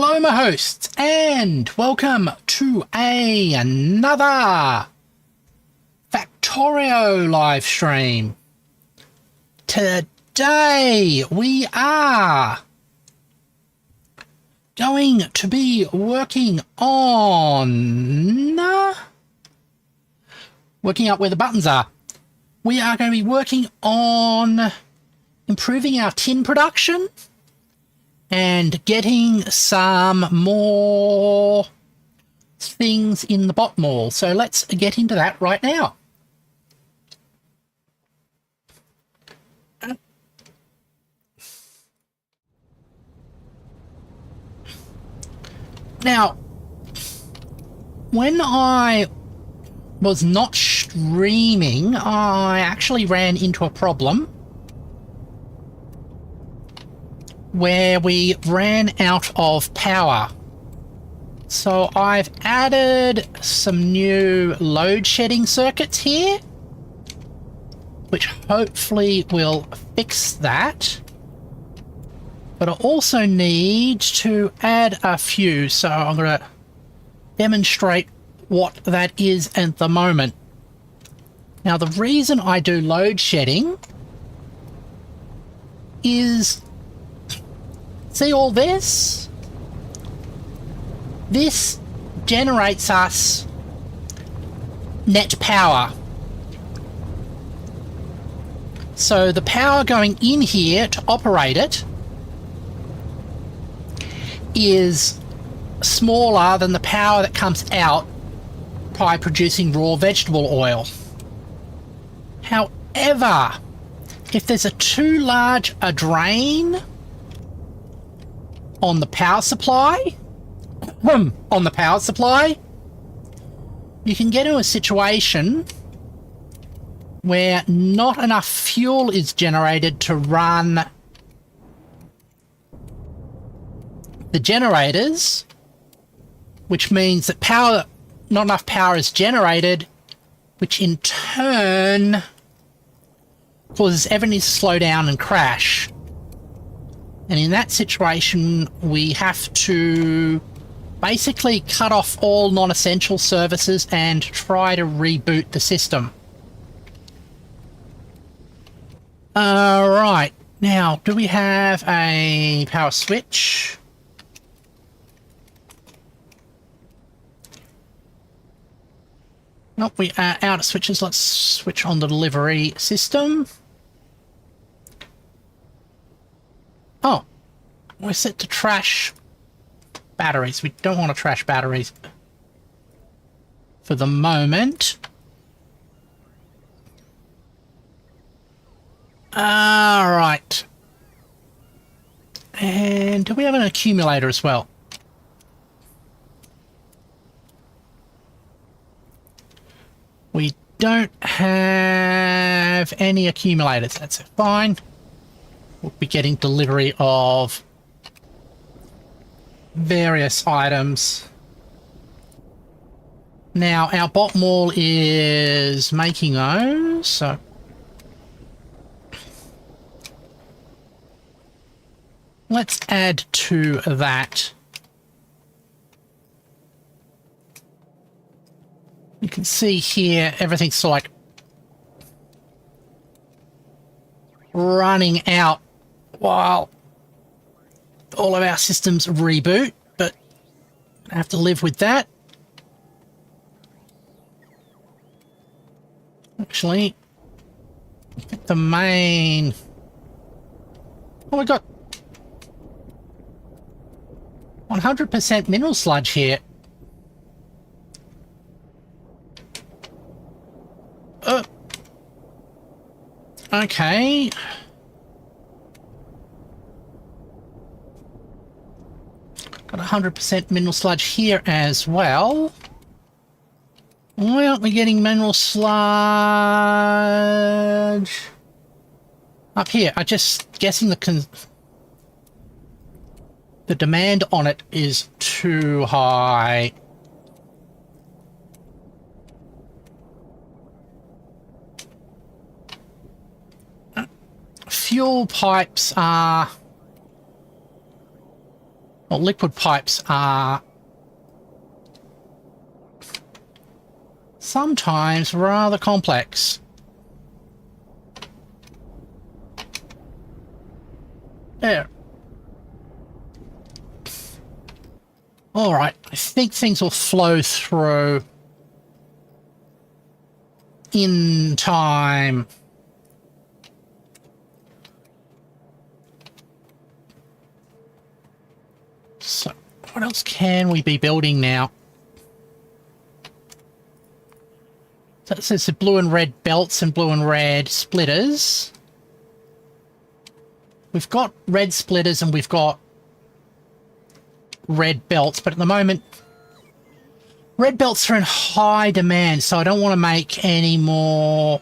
Hello my hosts and welcome to another Factorio live stream. Today we are going to be working out where the buttons are. We are going to be working on improving our tin production and getting some more things in the bot mall. So let's get into that right now. Now, when I was not streaming, I actually ran into a problem where we ran out of power. So I've added some new load shedding circuits here, which hopefully will fix that. But I also need to add a few, so I'm going to demonstrate what that is at the moment. Now, the reason I do load shedding is, see all this? This generates us net power. So the power going in here to operate it is smaller than the power that comes out by producing raw vegetable oil. However, if there's too large a drain on the power supply, you can get into a situation where not enough fuel is generated to run the generators, which means that not enough power is generated, which in turn causes everything to slow down and crash. And in that situation, we have to basically cut off all non-essential services and try to reboot the system. Right, now, do we have a power switch? Nope, we are out of switches. Let's switch on the delivery system. Oh, we're set to trash batteries. We don't want to trash batteries for the moment. Alright. And do we have an accumulator as well? We don't have any accumulators. That's fine. We'll be getting delivery of various items. Now, our bot mall is making those, so let's add to that. You can see here, everything's like running out while all of our systems reboot, but I have to live with that. Actually, the main... Oh, we got 100% mineral sludge here. Okay. Got 100% mineral sludge here as well. Why aren't we getting mineral sludge up here? I'm just guessing the demand on it is too high. Fuel pipes are Well, liquid pipes are sometimes rather complex. There. Alright, I think things will flow through in time. So, what else can we be building now? So it says the blue and red belts and blue and red splitters. We've got red splitters and we've got red belts, but at the moment, red belts are in high demand, so I don't want to make any more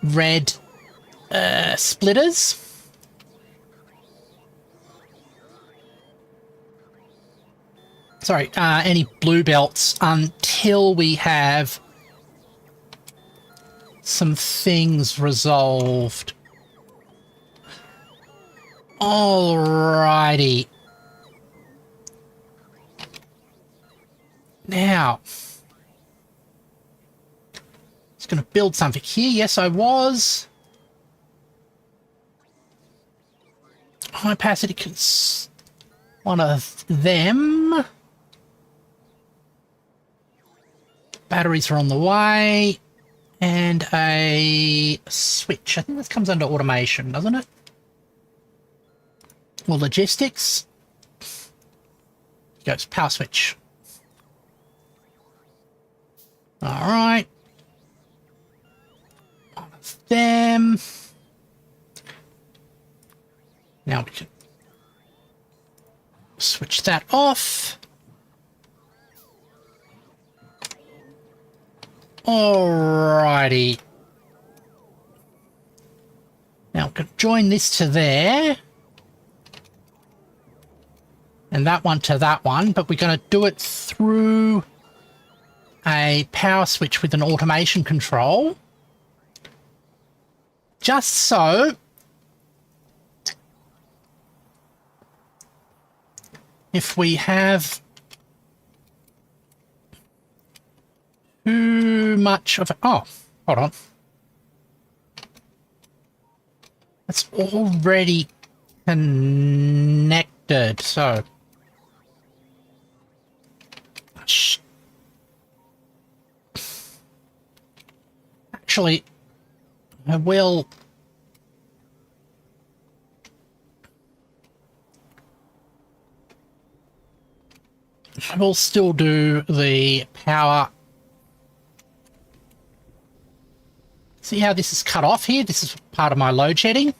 red splitters. Sorry, any blue belts until we have some things resolved. Alrighty. Now, I was going to build something here. Yes, I was. High opacity, one of them. Batteries are on the way. And a switch. I think this comes under automation, doesn't it? Or logistics. Goes power switch. All right. One of them. Now we can switch that off. Alrighty. Now we can join this to there. And that one to that one, but we're going to do it through a power switch with an automation control. Just so if we have too much of it. Oh, hold on. It's already connected, so. Actually, I will. I will still do the power. See how this is cut off here? This is part of my load shedding.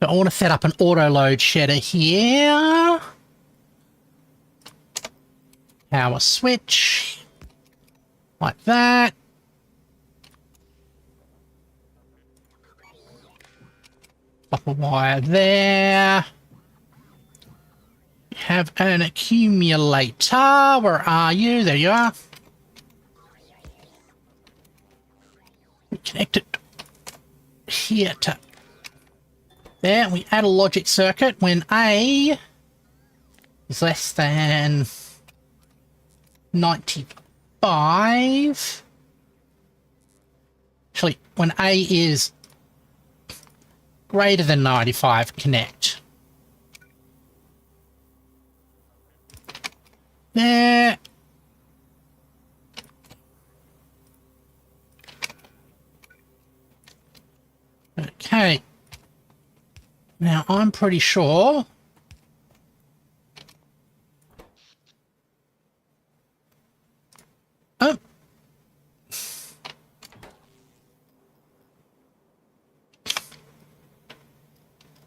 So I want to set up an auto load shedder here. Power switch. Like that. Copper wire there. Have an accumulator. Where are you? There you are. Connect it here to there. We add a logic circuit when A is less than 95. Actually, when A is greater than 95, connect. There. Okay. Now, I'm pretty sure oh.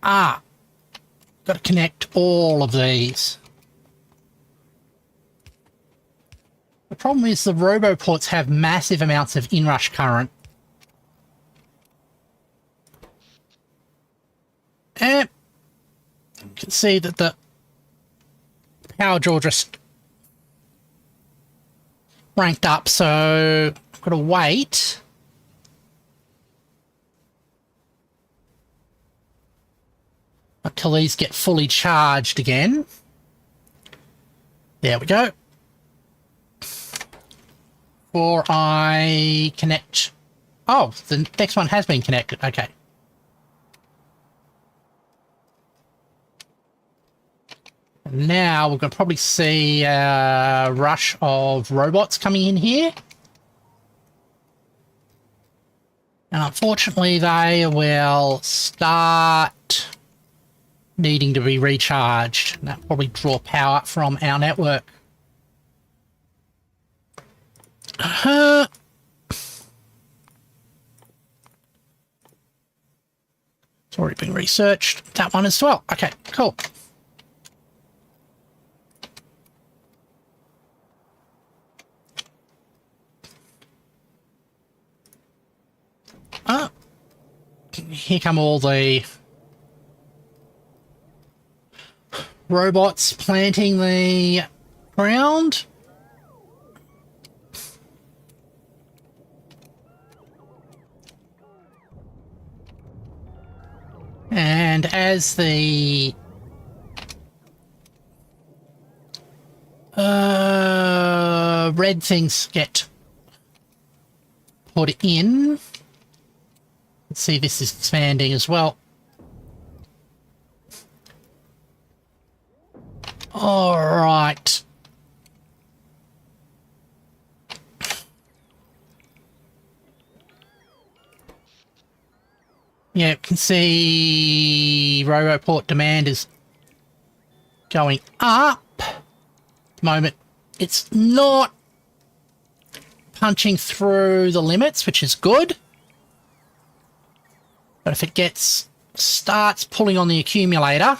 Ah. Got to connect all of these. The problem is the roboports have massive amounts of inrush current. And you can see that the power draw just ranked up, so I've got to wait. till these get fully charged again. There we go. Or I connect... Oh, the next one has been connected. Okay. Now we're going to probably see a rush of robots coming in here. And unfortunately, they will start needing to be recharged. And that'll probably draw power from our network. It's already been researched. That one as well. Okay, cool. Here come all the robots planting the ground. And as the red things get put in, let's see, this is expanding as well. All right. Yeah, you can see Roboport demand is going up. At the moment, it's not punching through the limits, which is good. But if it starts pulling on the accumulator,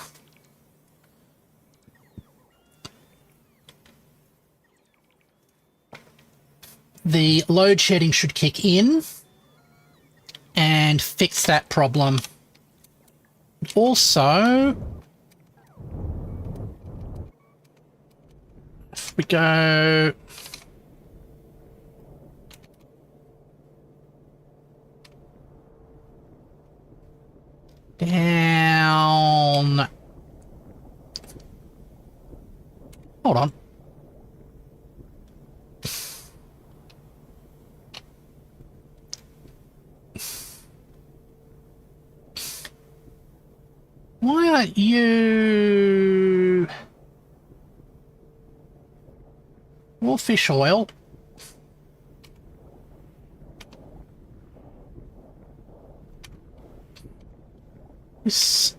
the load shedding should kick in and fix that problem. Also, if we go down, hold on. Why aren't you... More fish oil? This...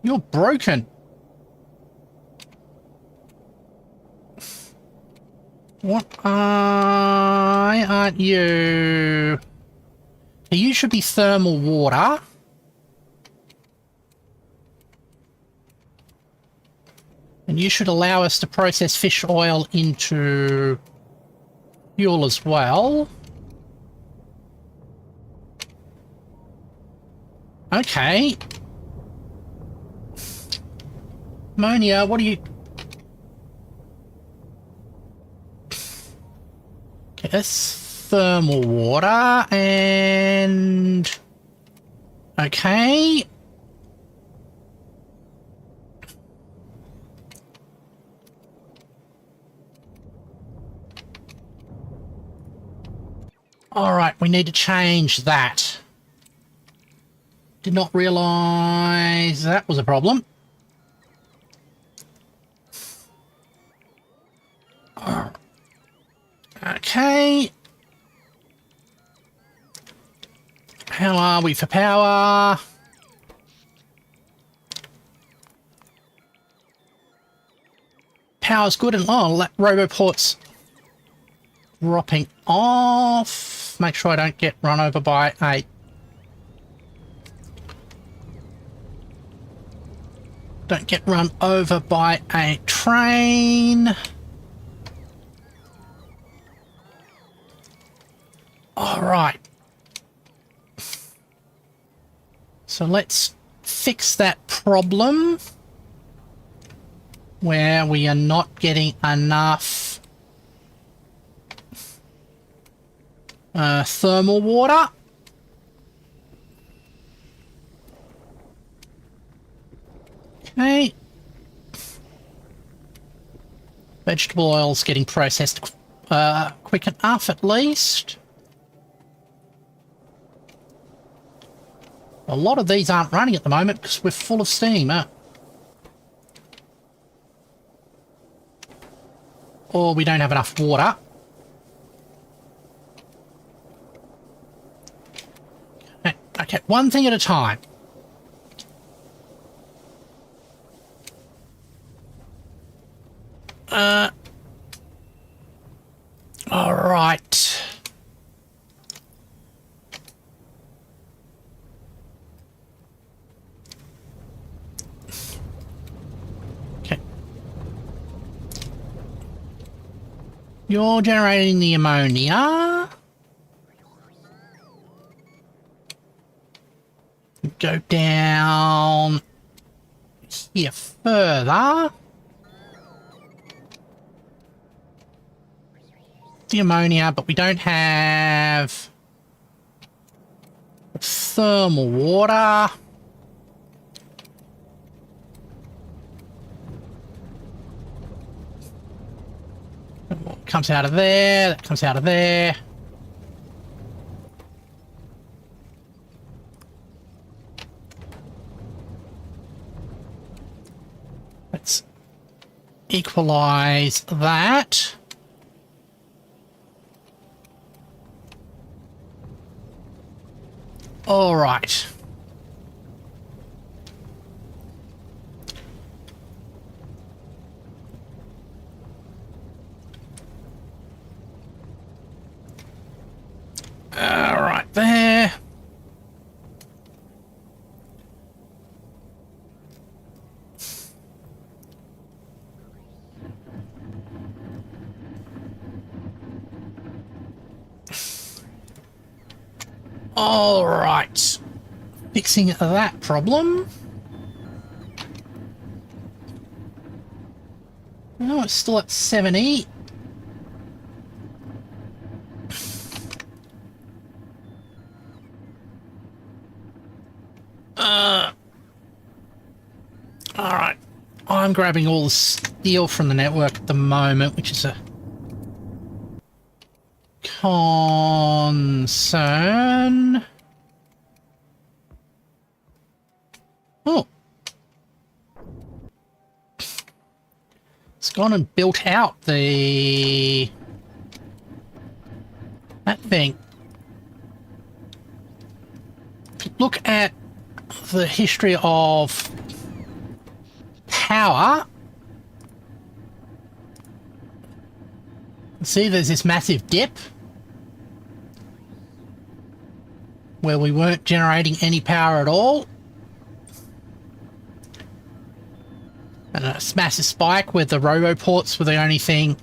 You're broken. Why aren't you... You should be thermal water. And you should allow us to process fish oil into fuel as well. Okay. Ammonia, what are you... Okay, that's thermal water and... Okay. Alright, we need to change that. Did not realise that was a problem. Okay. How are we for power? Power's good and Roboport's dropping off. Make sure I don't get run over by a... Don't get run over by a train. All right. So let's fix that problem where we are not getting enough thermal water. Okay. Vegetable oil's getting processed quick enough, at least. A lot of these aren't running at the moment because we're full of steam. Or we don't have enough water. Okay, one thing at a time. All right. Okay. You're generating the ammonia. Go down here further. The ammonia, but we don't have thermal water. Comes out of there, that comes out of there. Let's equalize that. All right. All right, there. All right. Fixing that problem. No, it's still at 70. All right. I'm grabbing all the steel from the network at the moment, which is a concern. Oh. It's gone and built out that thing. Look at the history of power. See, there's this massive dip where we weren't generating any power at all. And a massive spike where the roboports were the only thing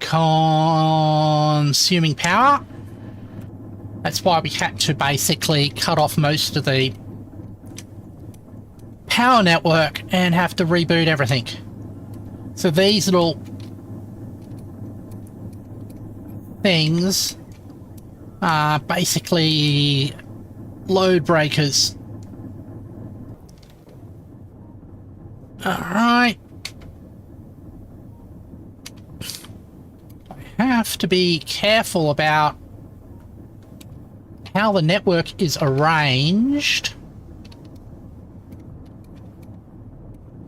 consuming power. That's why we had to basically cut off most of the power network and have to reboot everything. So these little things are basically load breakers. Alright. I have to be careful about how the network is arranged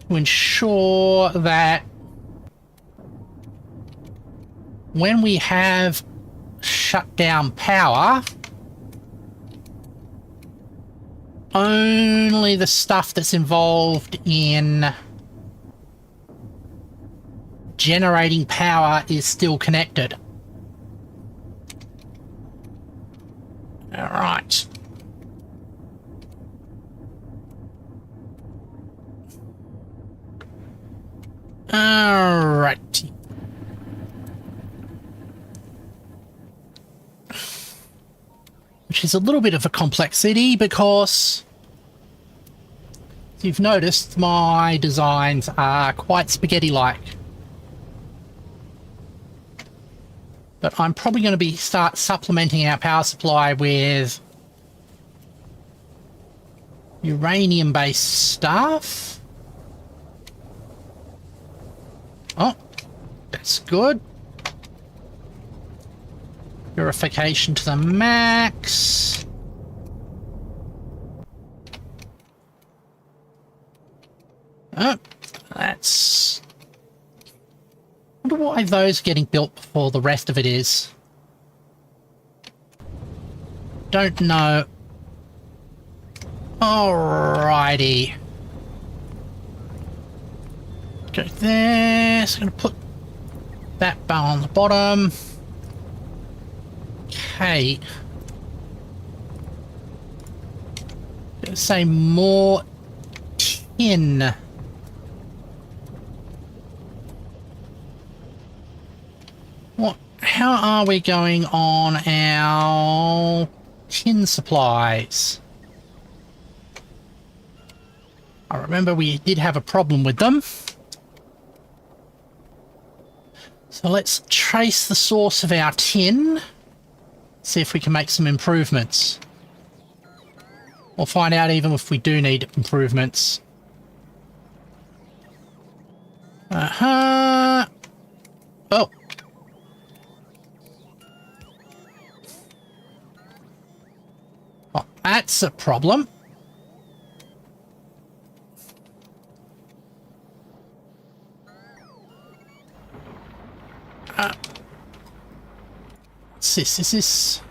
to ensure that when we have shut down power, only the stuff that's involved in generating power is still connected. All right. All right. Which is a little bit of a complexity because you've noticed my designs are quite spaghetti-like. But I'm probably going to start supplementing our power supply with Uranium-based stuff. Oh, that's good. Purification to the max. Oh, that's... I wonder why those are getting built before the rest of it is. Don't know. Alrighty. Go there. So I'm going to put that bar on the bottom. Okay. Gonna say more tin. What? How are we going on our tin supplies? I remember we did have a problem with them. So let's trace the source of our tin. See if we can make some improvements. We'll find out even if we do need improvements. Uh-huh. Oh. Oh, that's a problem. What's this? Is this...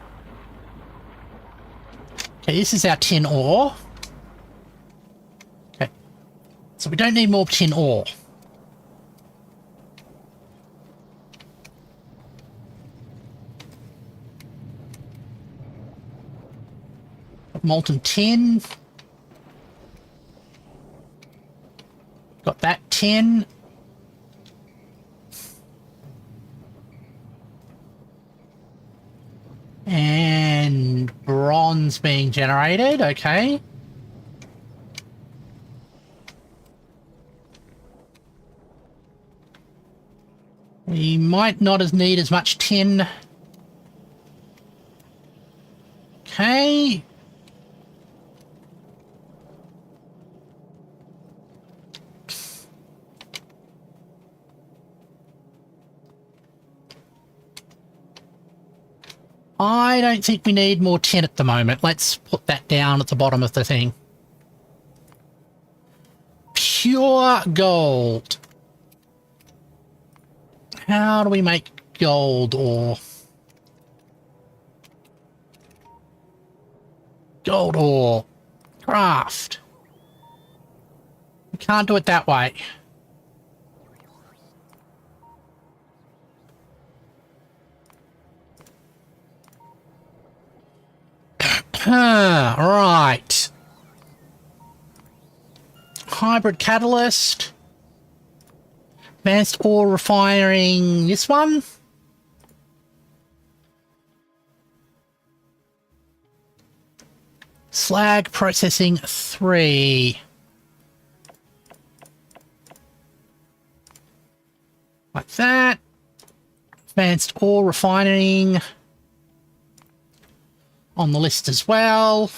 Okay, this is our tin ore. Okay. So we don't need more tin ore. Molten tin. Got that tin. And bronze being generated, okay. We might not need as much tin. Okay. I don't think we need more tin at the moment. Let's put that down at the bottom of the thing. Pure gold. How do we make gold ore? Gold ore. Craft. We can't do it that way. Right. Hybrid catalyst. Advanced ore refining. This one. Slag processing 3. Like that. Advanced ore refining. On the list as well.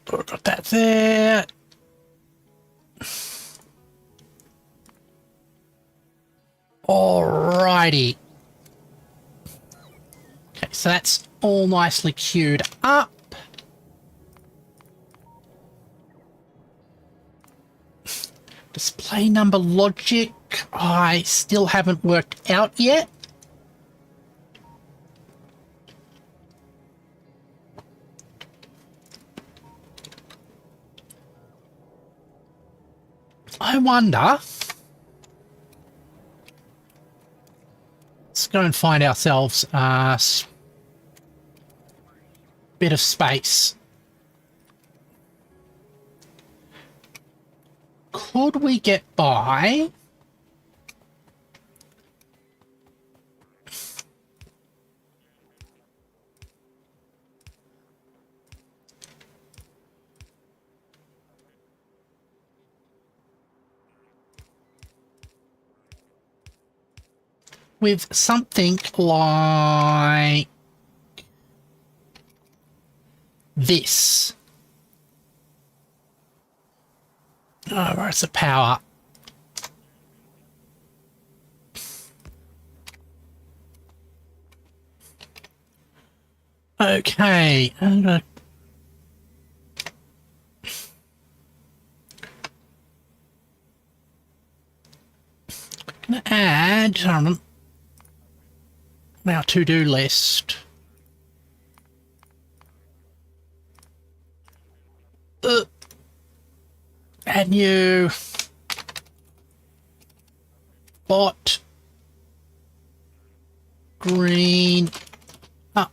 Got that there. Alrighty. Okay, so that's all nicely queued up. Display number logic, I still haven't worked out yet. I wonder. Let's go and find ourselves a bit of space. Could we get by? with something like this. Oh, where's the power? Okay, I'm gonna add our to-do list. Add new bot green up.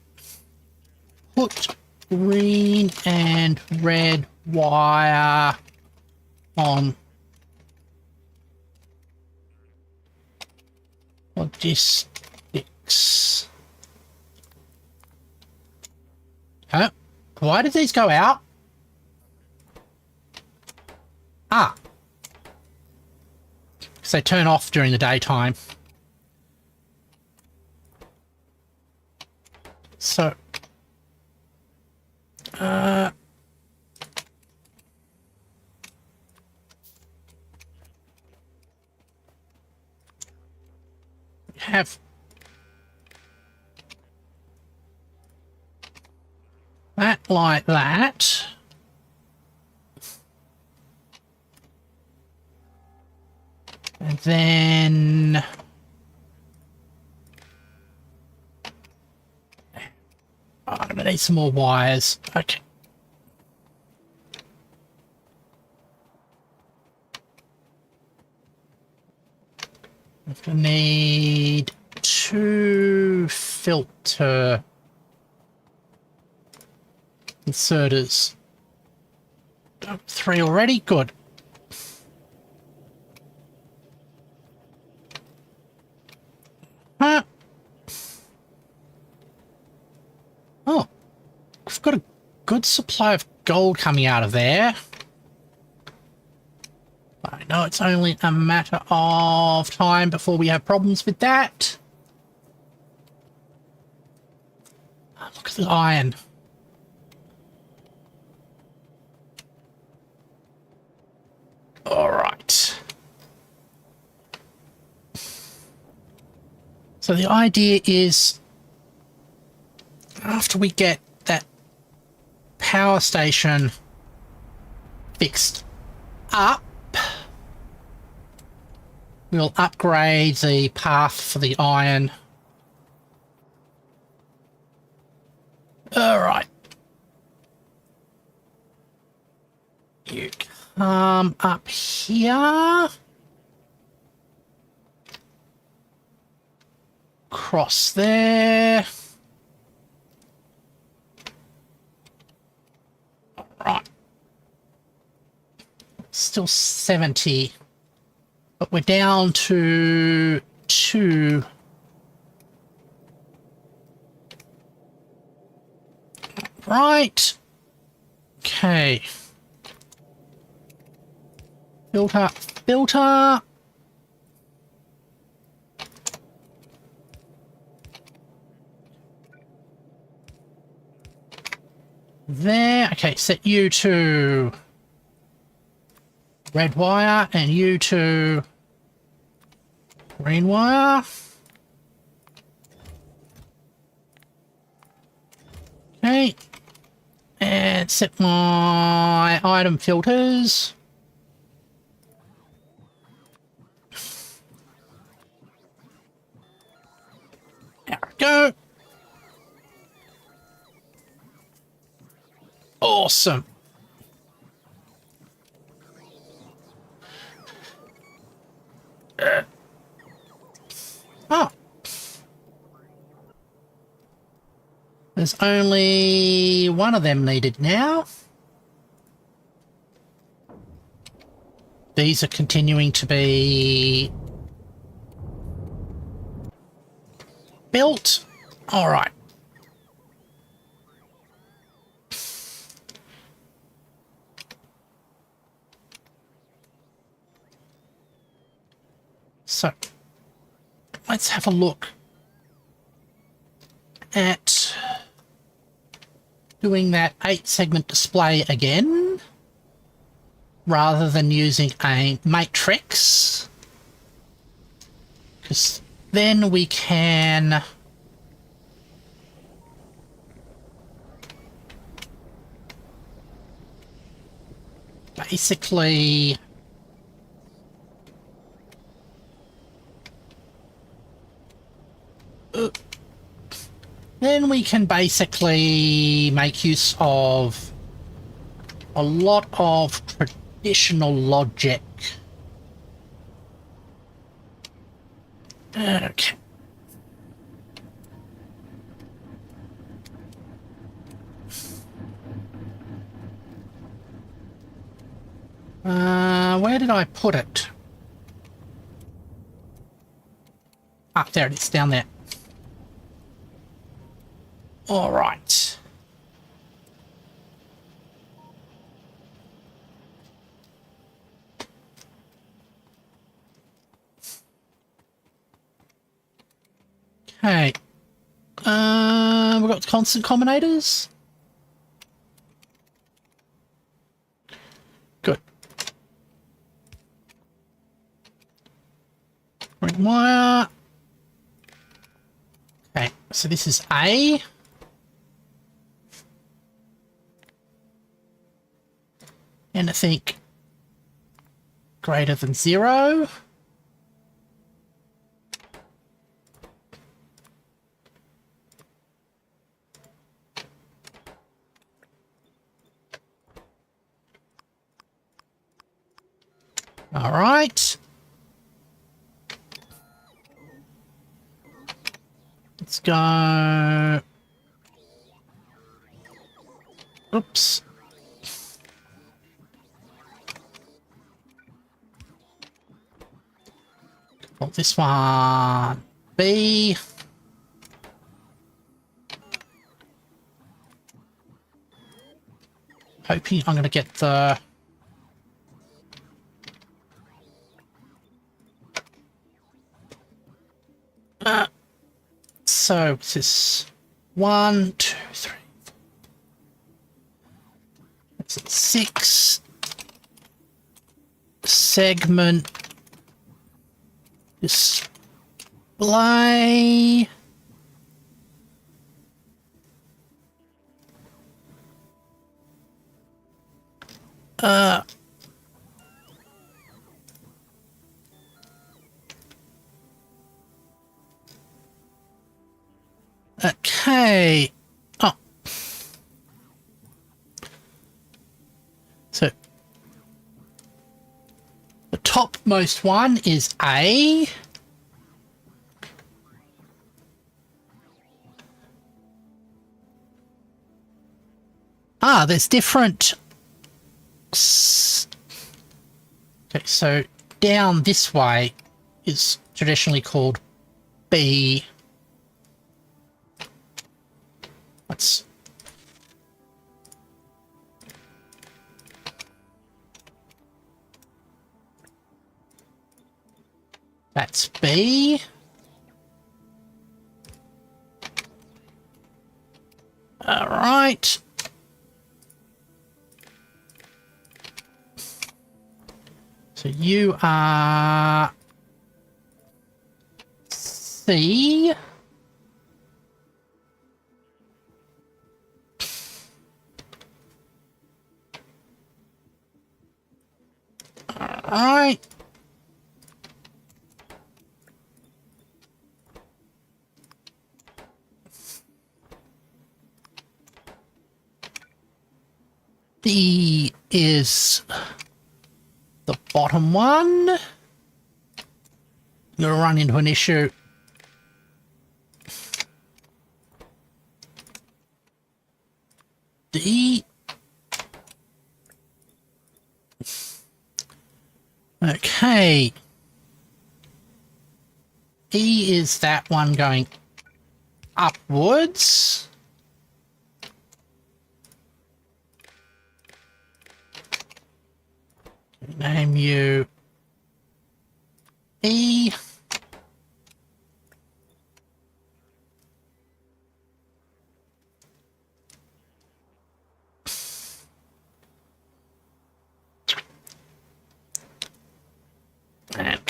Put green and red wire on logistics. Huh? Why did these go out? Ah. Because they turn off during the daytime. So, have that like that. And then I'm gonna need some more wires. Okay. I'm gonna need 2 filter inserters. 3 already? Good. Huh? Oh, we've got a good supply of gold coming out of there. I know it's only a matter of time before we have problems with that. Oh, look at the iron. All right. So the idea is, after we get that power station fixed up, we'll upgrade the path for the iron. All right. You come up here. Cross there. All right. Still 70. But we're down to 2. Right. Okay. Filter, filter. There. Okay, set you to red wire and you to green wire. Okay. And set my item filters. There we go. Awesome. Oh. There's only one of them needed now. These are continuing to be built. All right. So, my let's have a look at doing that 8-segment display again, rather than using a matrix, because then we can basically make use of a lot of traditional logic. Okay. Where did I put it? Ah, there it is, down there. All right. Okay. We've got constant combinators. Good. Ring wire. Okay, so this is A. Anything greater than 0. All right. Let's go. Oops. Well, this one B. Hoping I'm going to get the so this is 1, 2, 3. It's a 6 segment display. Okay. Oh. So the topmost one is A. Ah, there's different. Okay, so down this way is traditionally called B. That's B. All right. So you are C. All right. D is the bottom one. You're gonna run into an issue. D. Okay. E is that one going upwards. Name you E.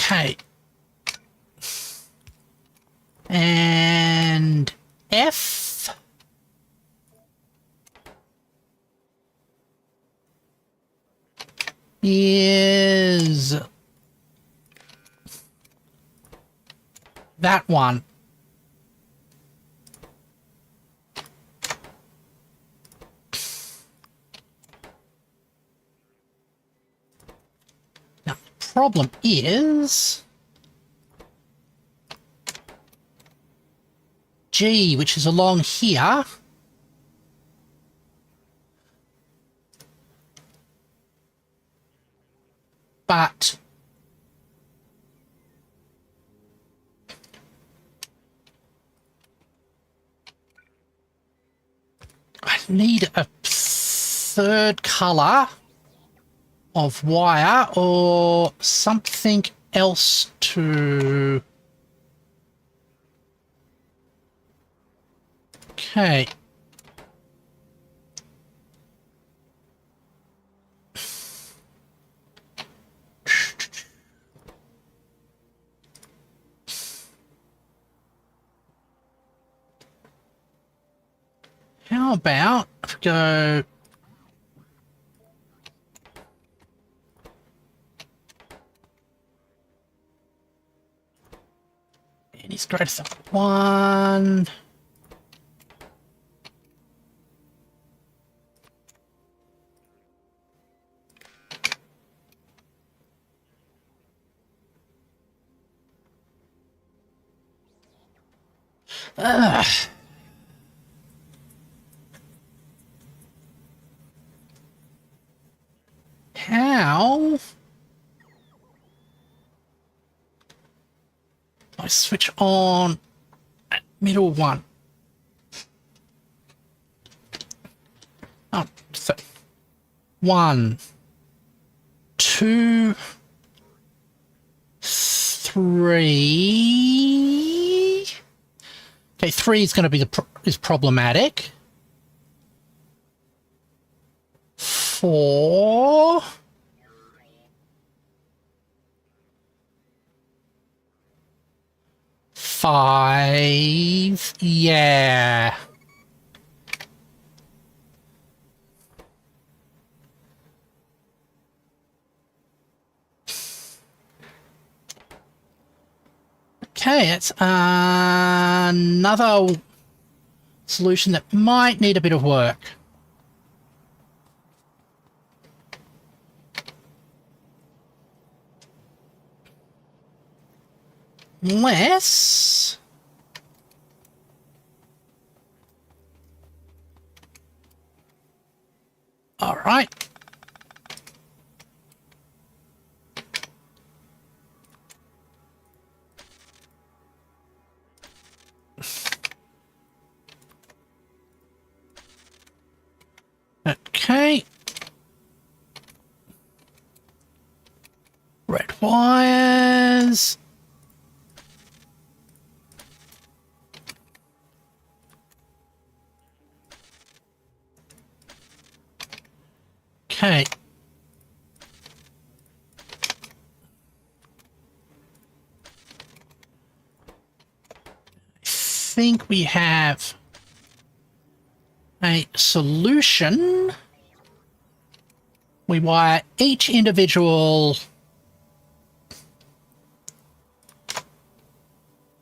Okay. And F. Is that one. Now, the problem is G, which is along here. But I need a third colour of wire or something else to... Okay. How about if we go... It is greater than 1. Ugh. How? I switch on that middle one. Oh, so 1, 2, 3. Okay, 3 is going to be is problematic. 4. 5. Yeah. Okay, it's another solution that might need a bit of work. Unless... All right. Okay. Red wires. Okay. I think we have a solution. We wire each individual.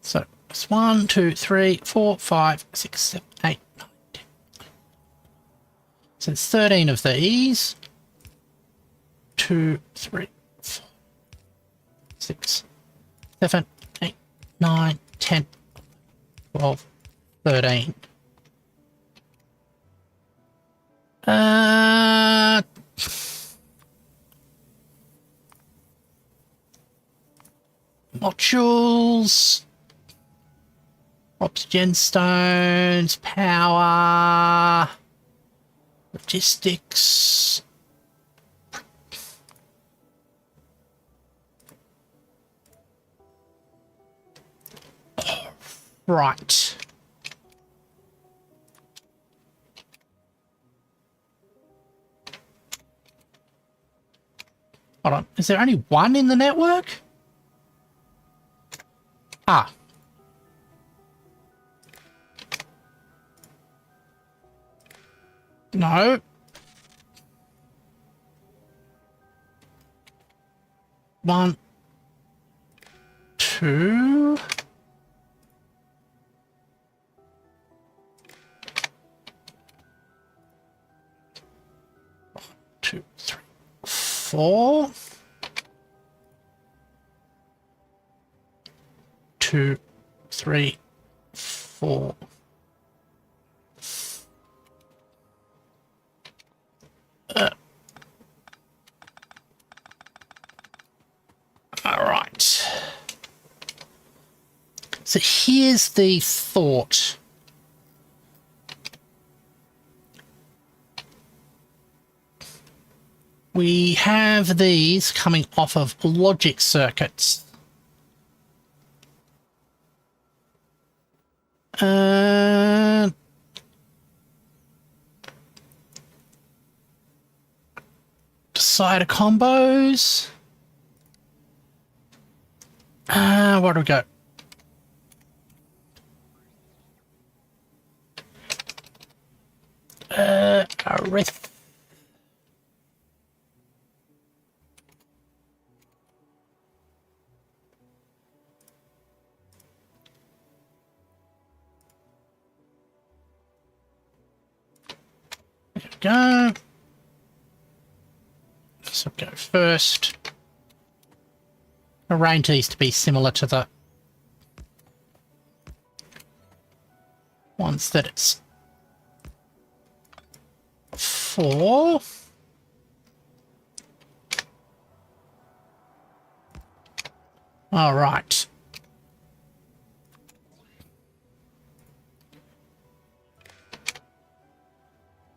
So it's 1, 2, 3, 4, 5, 6, 7, 8, 9, 10. So it's 13 of these. 2, 3, 4, 6, 7, 8, 9, 10, 12, 13. Modules, oxygen stones, power, logistics. Right. Hold on. Is there only one in the network? Ah. No. One, two. Two, three, four. Two, three, four. All right. So here's the thought. We have these coming off of logic circuits. Decider combos. Where do we go? Arith. There we go. So go first. Arrange these to be similar to the ones that it's for. All right.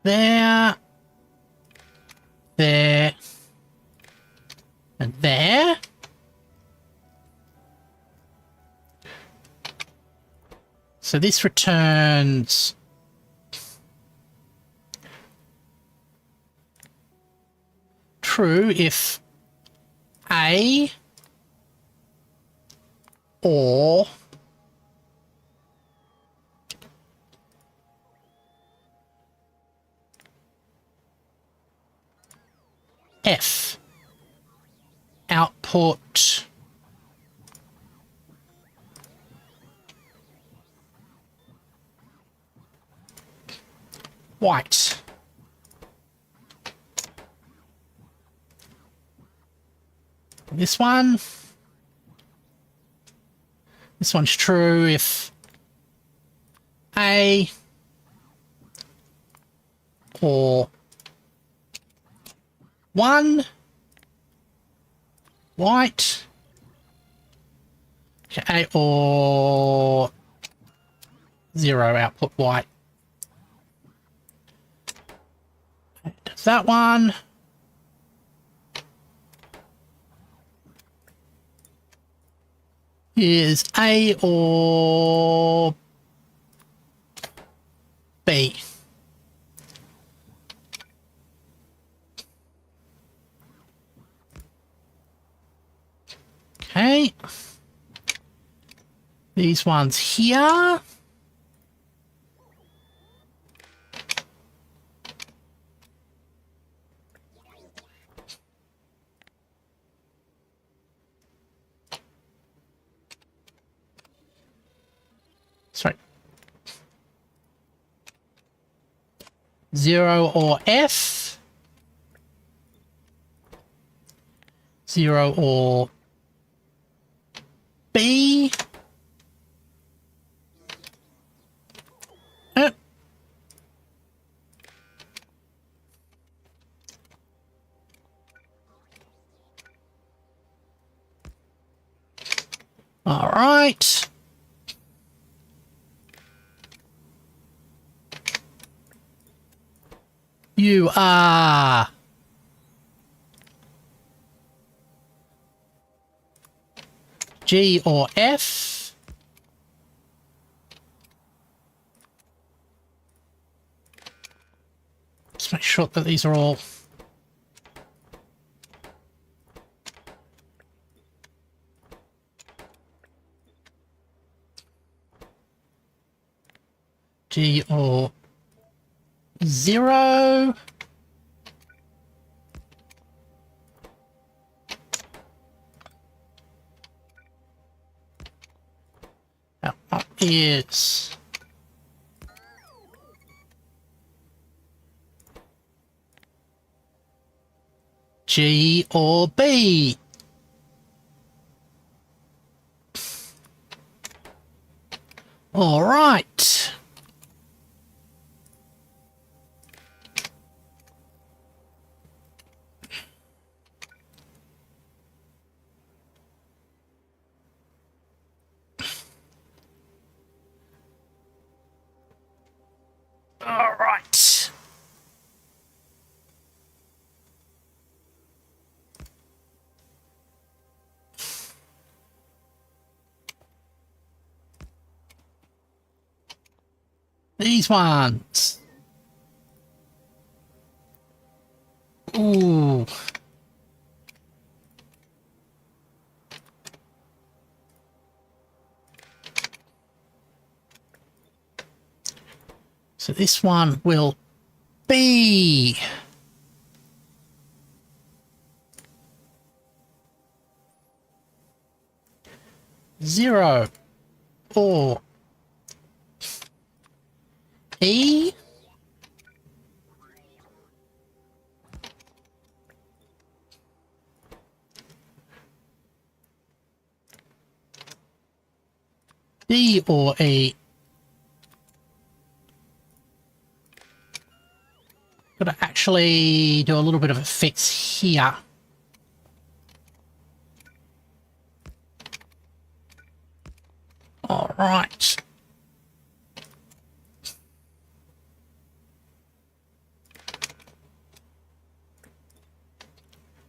There. There. And there. So this returns true if A or F output white. This one's true if A or 1 white, okay, A or 0 output white. Does that one? Is A or B? Okay. These ones here. Sorry. 0 or F. 0 or B. All right. You are G or F. Let's make sure that these are all G or 0. That is G or B. All right. All right. These ones. Ooh. So this one will be zero or E. D or E. Got to actually do a little bit of a fix here. All right.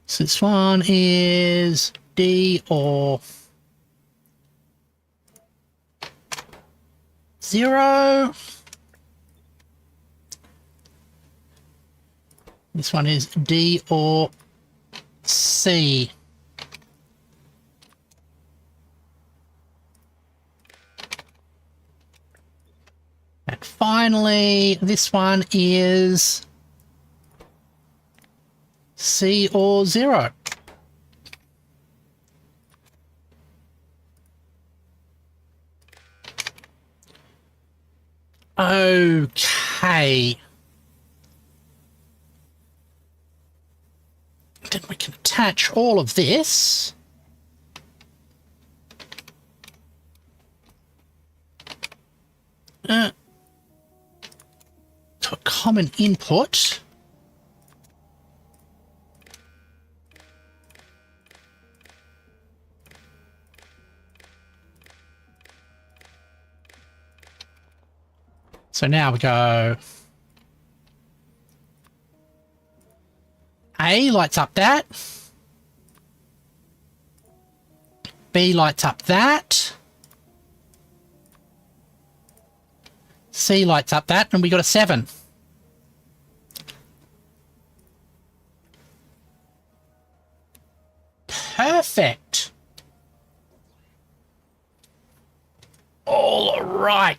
So this one is D or 0. This one is D or C. And finally, this one is C or 0. Okay. Then we can attach all of this. To a common input. So now we go A lights up that. B lights up that. C lights up that, and we got a 7. Perfect. All right.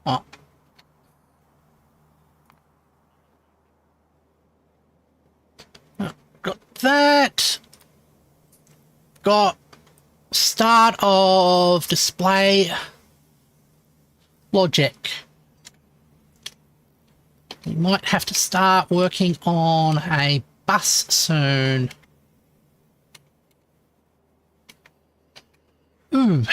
Oh. Got that. Got start of display logic. We might have to start working on a bus soon. Ooh.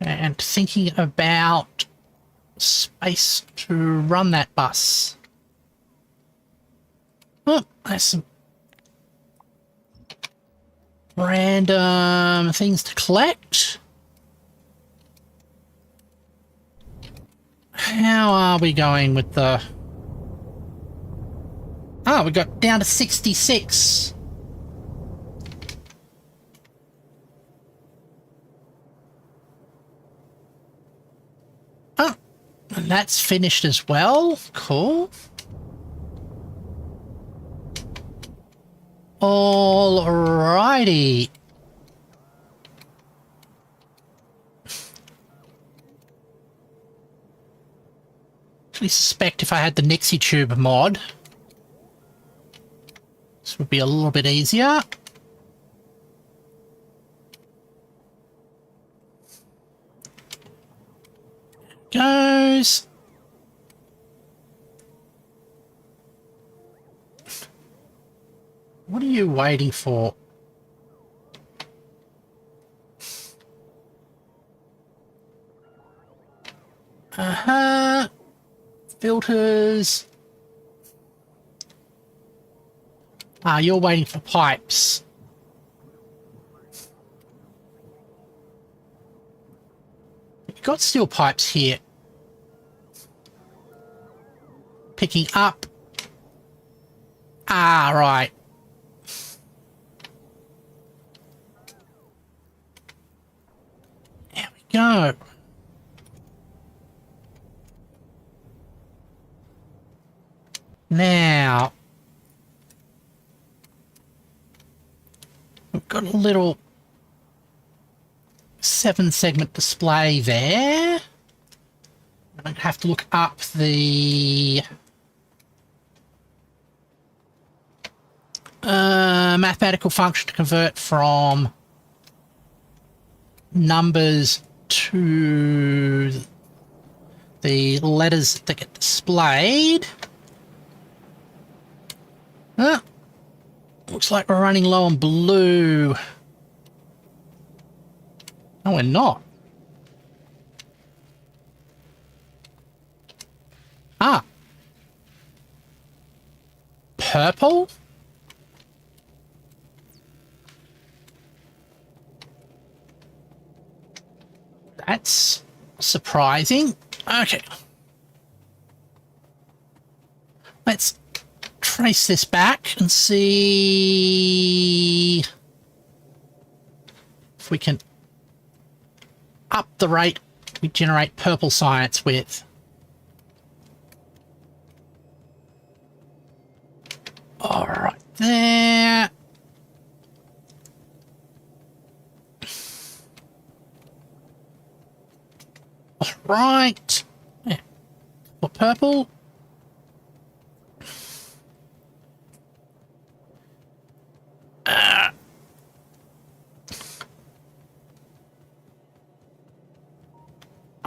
And thinking about space to run that bus. Oh, there's some random things to collect. How are we going with the... Oh, we got down to 66. Oh, and that's finished as well. Cool. Alrighty. Actually suspect if I had the Vtuber mod, this would be a little bit easier. Goes. What are you waiting for? Uh-huh. Filters. Ah, you're waiting for pipes. You've got steel pipes here. Picking up. Ah, right. There we go. Now, we've got a little 7-segment display there. I have to look up the mathematical function to convert from numbers to the letters that get displayed. Looks like we're running low on blue. No, we're not. Ah. Purple? That's surprising. Okay. Let's trace this back and see if we can up the rate we generate purple science with. All right, there. All right. Yeah. For purple.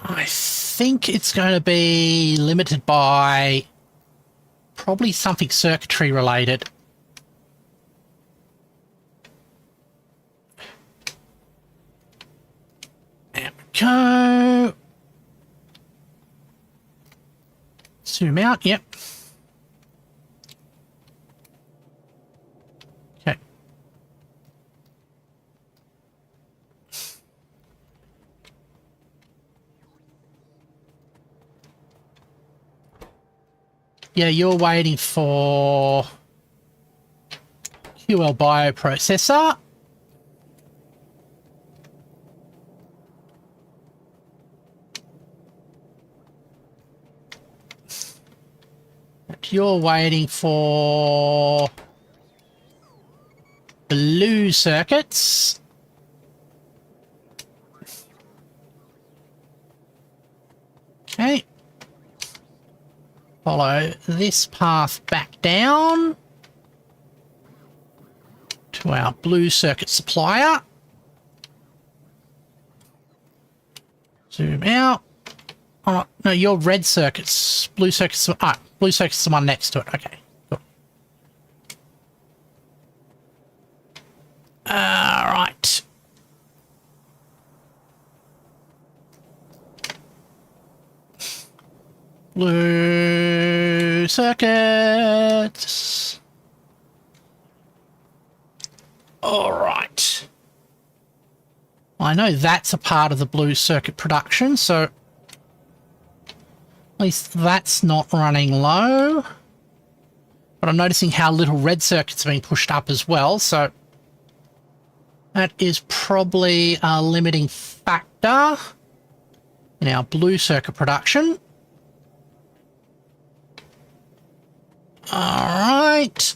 I think it's going to be limited by probably something circuitry related. There we go. Zoom out, yep. Okay. Yeah, you're waiting for QL bioprocessor. You're waiting for blue circuits. Okay. Follow this path back down to our blue circuit supplier. Zoom out. Oh, no, your red circuits. Blue circuits. Ah, blue circuits the one next to it. Okay. Cool. Right. Blue circuits. All right. I know that's a part of the blue circuit production, so At least that's not running low. But I'm noticing how little red circuits are being pushed up as well, so that is probably a limiting factor in our blue circuit production. All right.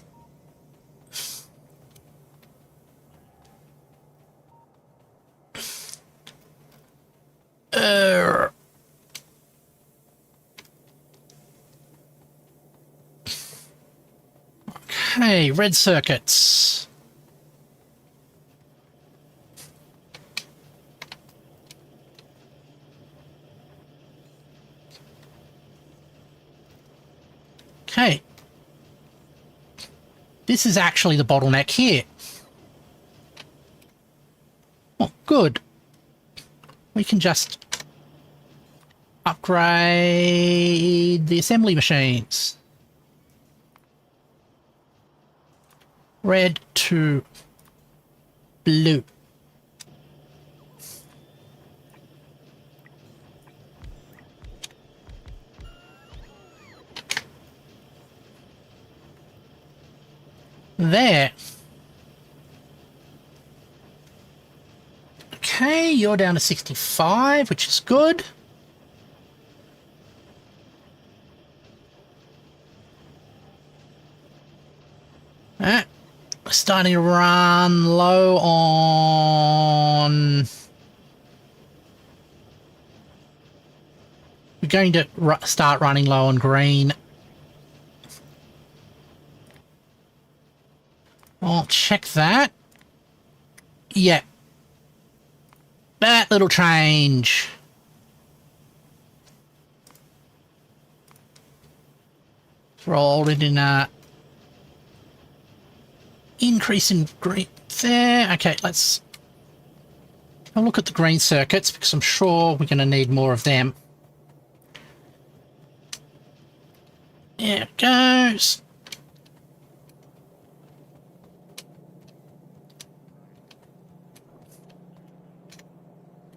Okay, red circuits. Okay. This is actually the bottleneck here. Oh, good. We can just upgrade the assembly machines. Red to blue. There. Okay, you're down to 65, which is good. We're starting to run low on... We're going to start running low on green. I'll check that. Yeah. That little change. Rolled it in a... Increase in green there. Okay, let's have a look at the green circuits because I'm sure we're going to need more of them. There it goes.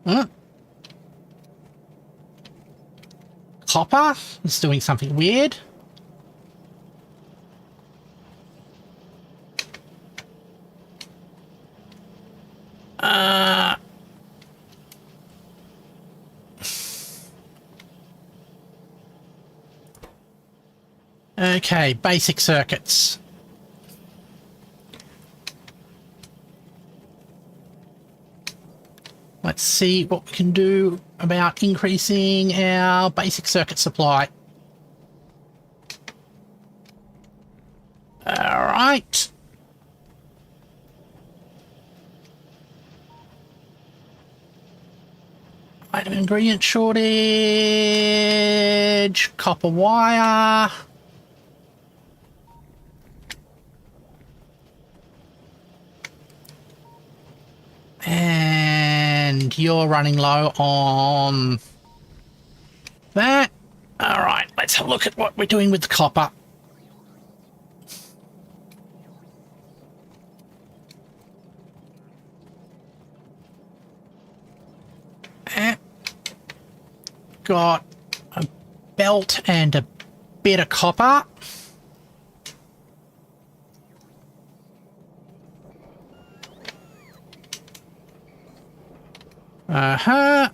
Huh? Copper is doing something weird. Okay, basic circuits. Let's see what we can do about increasing our basic circuit supply. All right. Item ingredient shortage, copper wire. And you're running low on that. All right, let's have a look at what we're doing with the copper. Got a belt and a bit of copper. Uh-huh.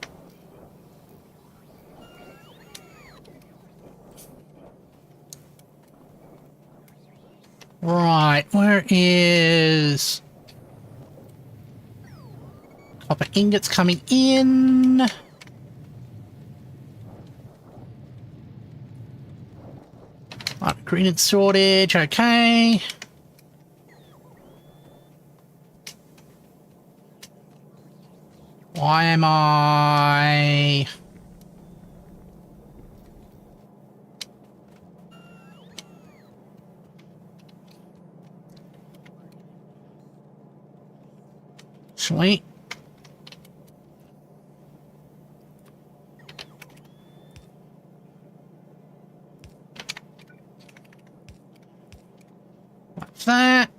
Right, where is... Copper ingots coming in. Ingredient shortage, okay. Why am I... Sweet. Like that.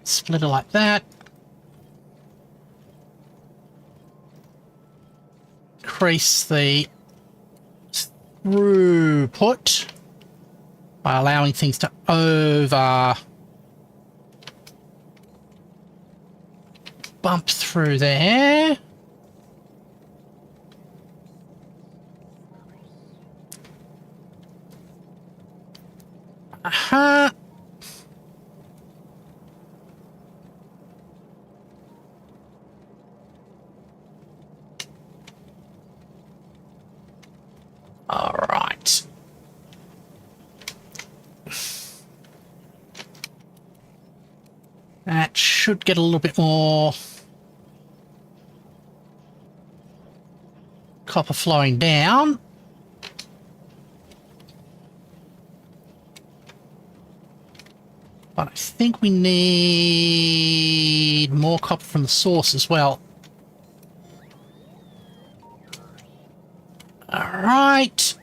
Split it like that. Increase the throughput by allowing things to bump through there. Uh-huh. All right. That should get a little bit more copper flowing down. But I think we need more copper from the source as well. All right.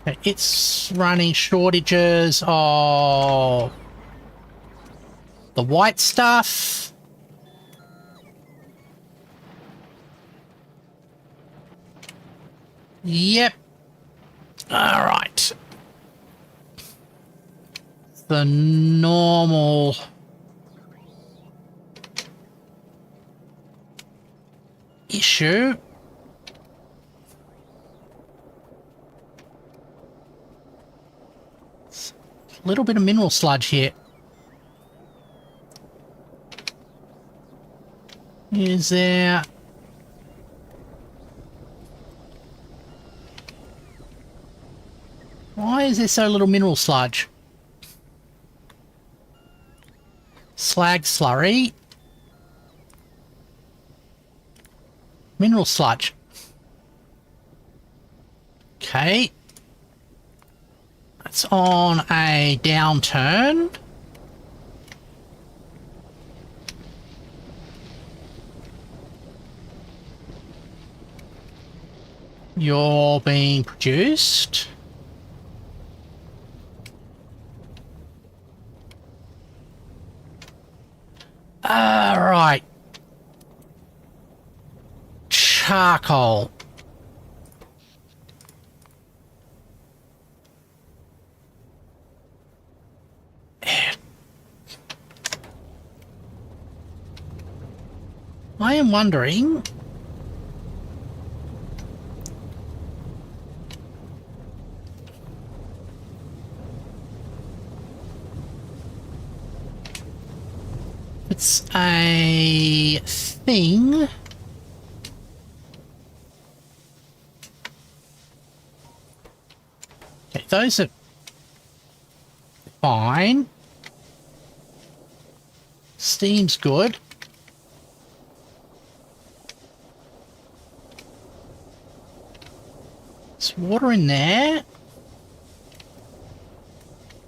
Okay, it's running shortages of the white stuff. Yep. All right. The normal issue. A little bit of mineral sludge here. Is there... Why is there so little mineral sludge? Slag slurry. Mineral sludge. Okay. That's on a downturn. You're being produced. Right. Charcoal. I am wondering... It's a thing. Okay, those are fine. Steam's good. There's water in there.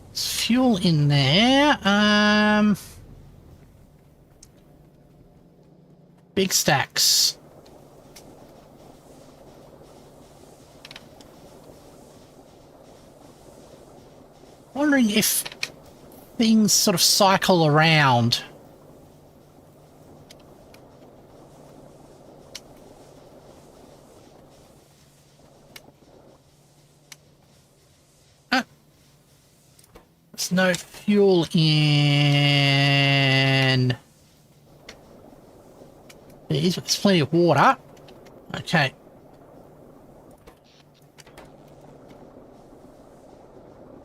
There's fuel in there. Big stacks. Wondering if things sort of cycle around. There's no fuel in... There's plenty of water. Okay.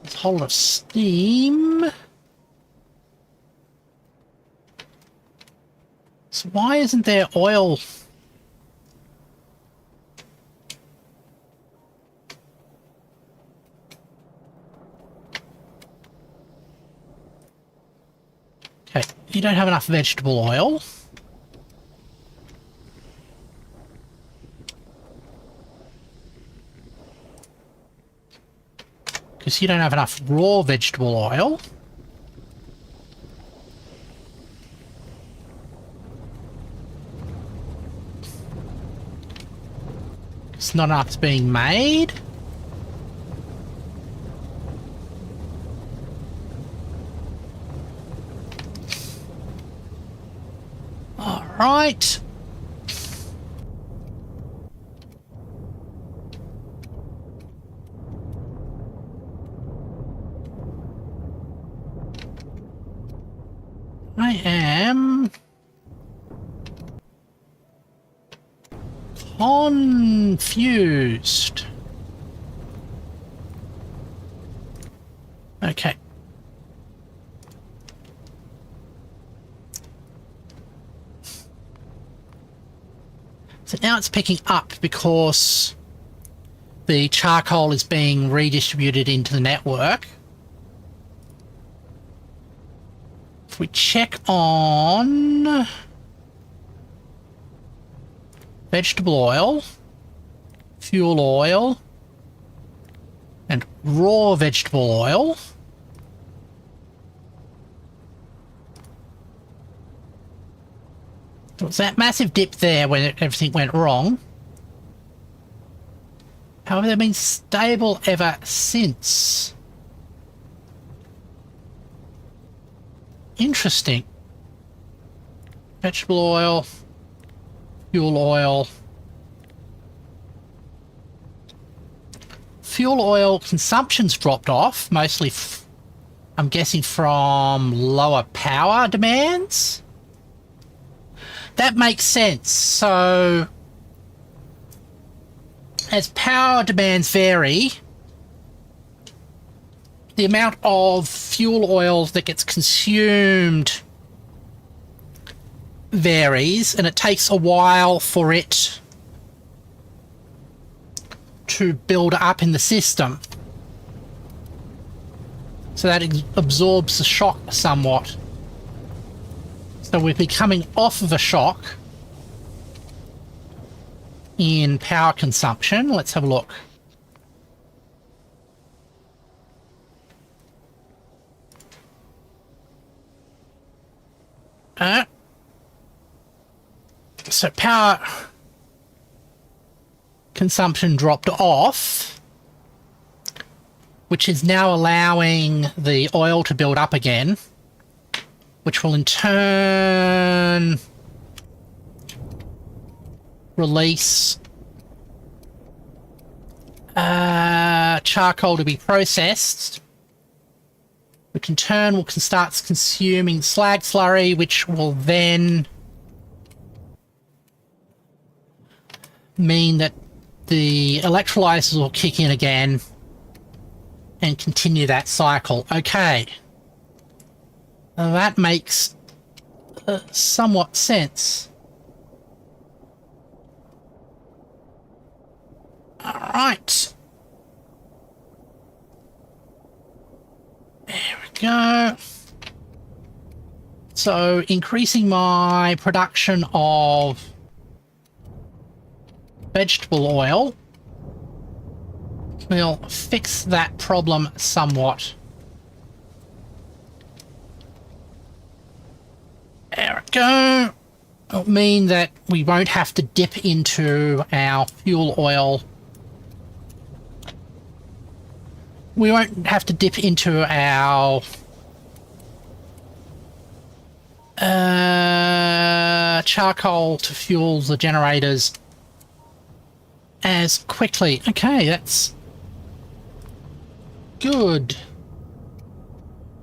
There's a whole lot of steam. So why isn't there oil? Okay, you don't have enough vegetable oil. Because you don't have enough raw vegetable oil. It's not enough being made. Right. I am confused. Okay. So now it's picking up because the charcoal is being redistributed into the network. If we check on vegetable oil, fuel oil, and raw vegetable oil, there was that massive dip there when everything went wrong. However, they've been stable ever since. Interesting. Vegetable oil, fuel oil. Fuel oil consumption's dropped off, mostly, I'm guessing, from lower power demands. That makes sense. So, as power demands vary, the amount of fuel oil that gets consumed varies, and it takes a while for it to build up in the system. So that absorbs the shock somewhat. So we've been coming off of a shock in power consumption. Let's have a look. So power consumption dropped off, which is now allowing the oil to build up again, which will in turn release charcoal to be processed, which in turn will start consuming slag slurry, which will then mean that the electrolyzers will kick in again and continue that cycle. Okay. Now that makes somewhat sense. Alright. There we go. So, increasing my production of vegetable oil will fix that problem somewhat. There we go. It'll mean that we won't have to dip into our fuel oil. We won't have to dip into our charcoal to fuel the generators as quickly. Okay, that's good.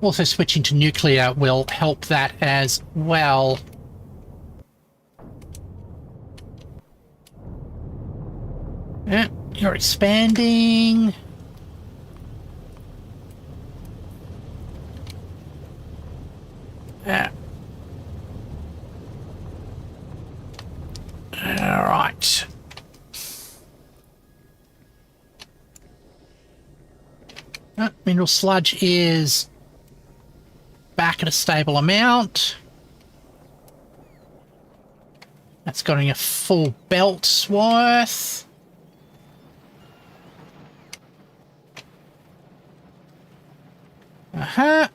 Also, switching to nuclear will help that as well. Yeah, you're expanding. Yeah. All right. Mineral sludge is back at a stable amount. That's got a full belt's worth. Uh-huh.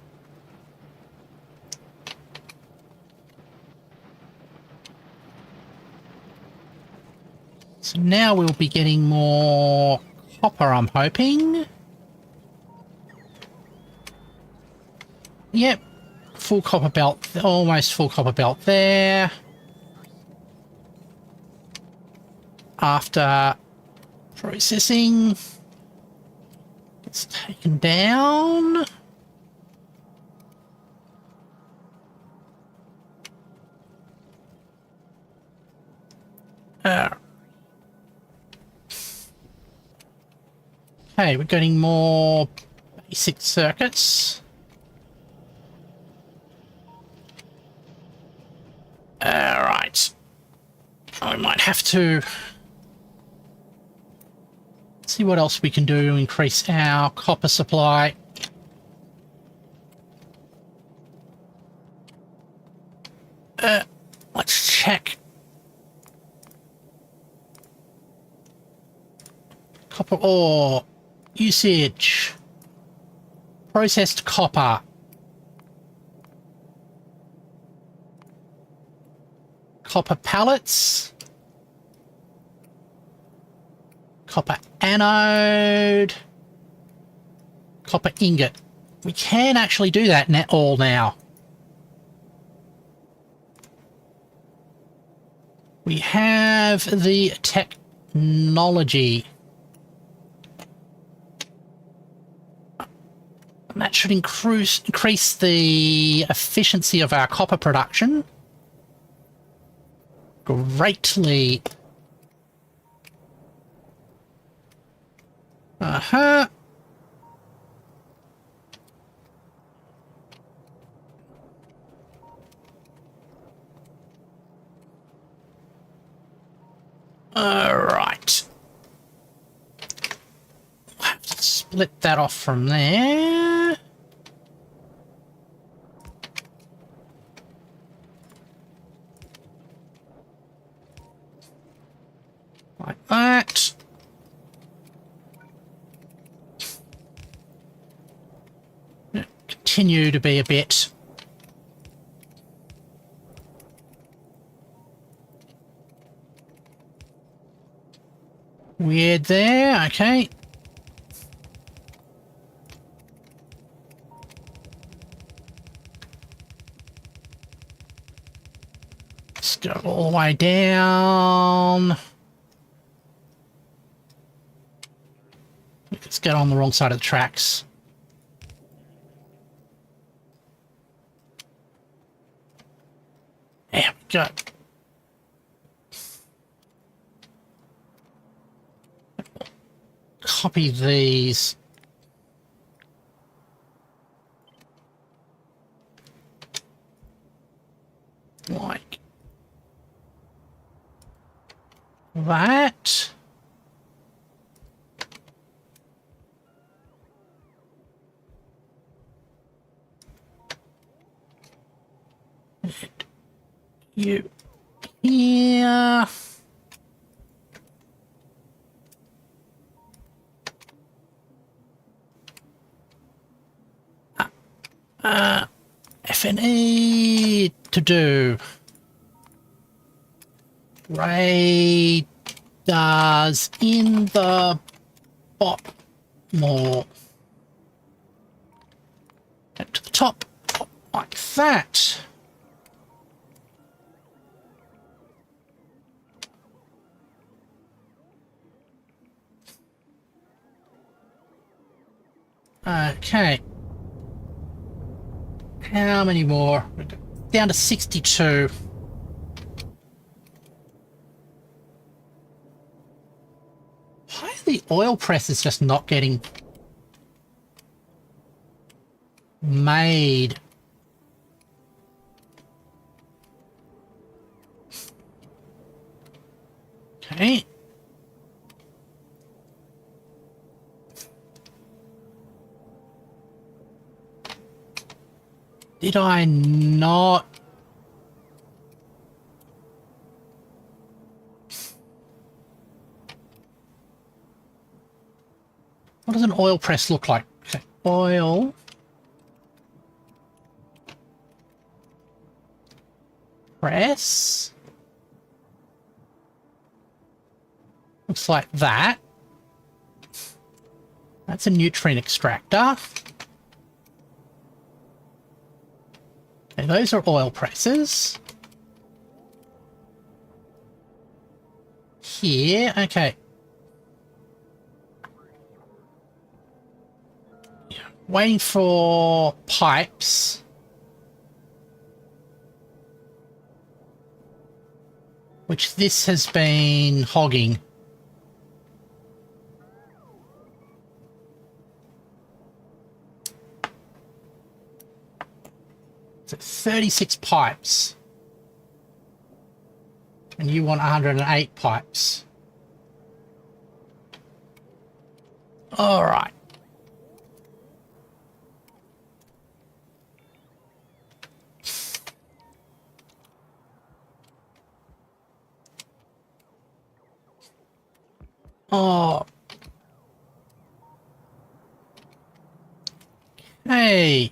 So now we'll be getting more copper, I'm hoping. Yep, full copper belt, almost full copper belt there. after processing. It's taken down. Okay, we're getting more basic circuits. Alright. I might have to see what else we can do to increase our copper supply. Let's check. Copper ore. Usage. Processed copper. Copper pellets. Copper anode. Copper ingot. We can actually do that all now. We have the technology. And that should increase the efficiency of our copper production greatly. Uh-huh. Alright. We'll have to split that off from there. Like that. Continue to be a bit weird there. Okay. Let's go all the way down. Let's get on the wrong side of the tracks. There we go. Copy these. Like that. You here. FNE to do. Radars in the bot more. Back to the top, like that. Okay. How many more? Down to 62. Why are the oil presses just not getting made? Okay. Did I not? What does an oil press look like? Okay. Oil. Press. Looks like that. That's a nutrient extractor. Okay, those are oil presses. here. Okay. Waiting for pipes. Which this has been hogging. So 36 pipes. And you want 108 pipes. All right. Oh. Hey.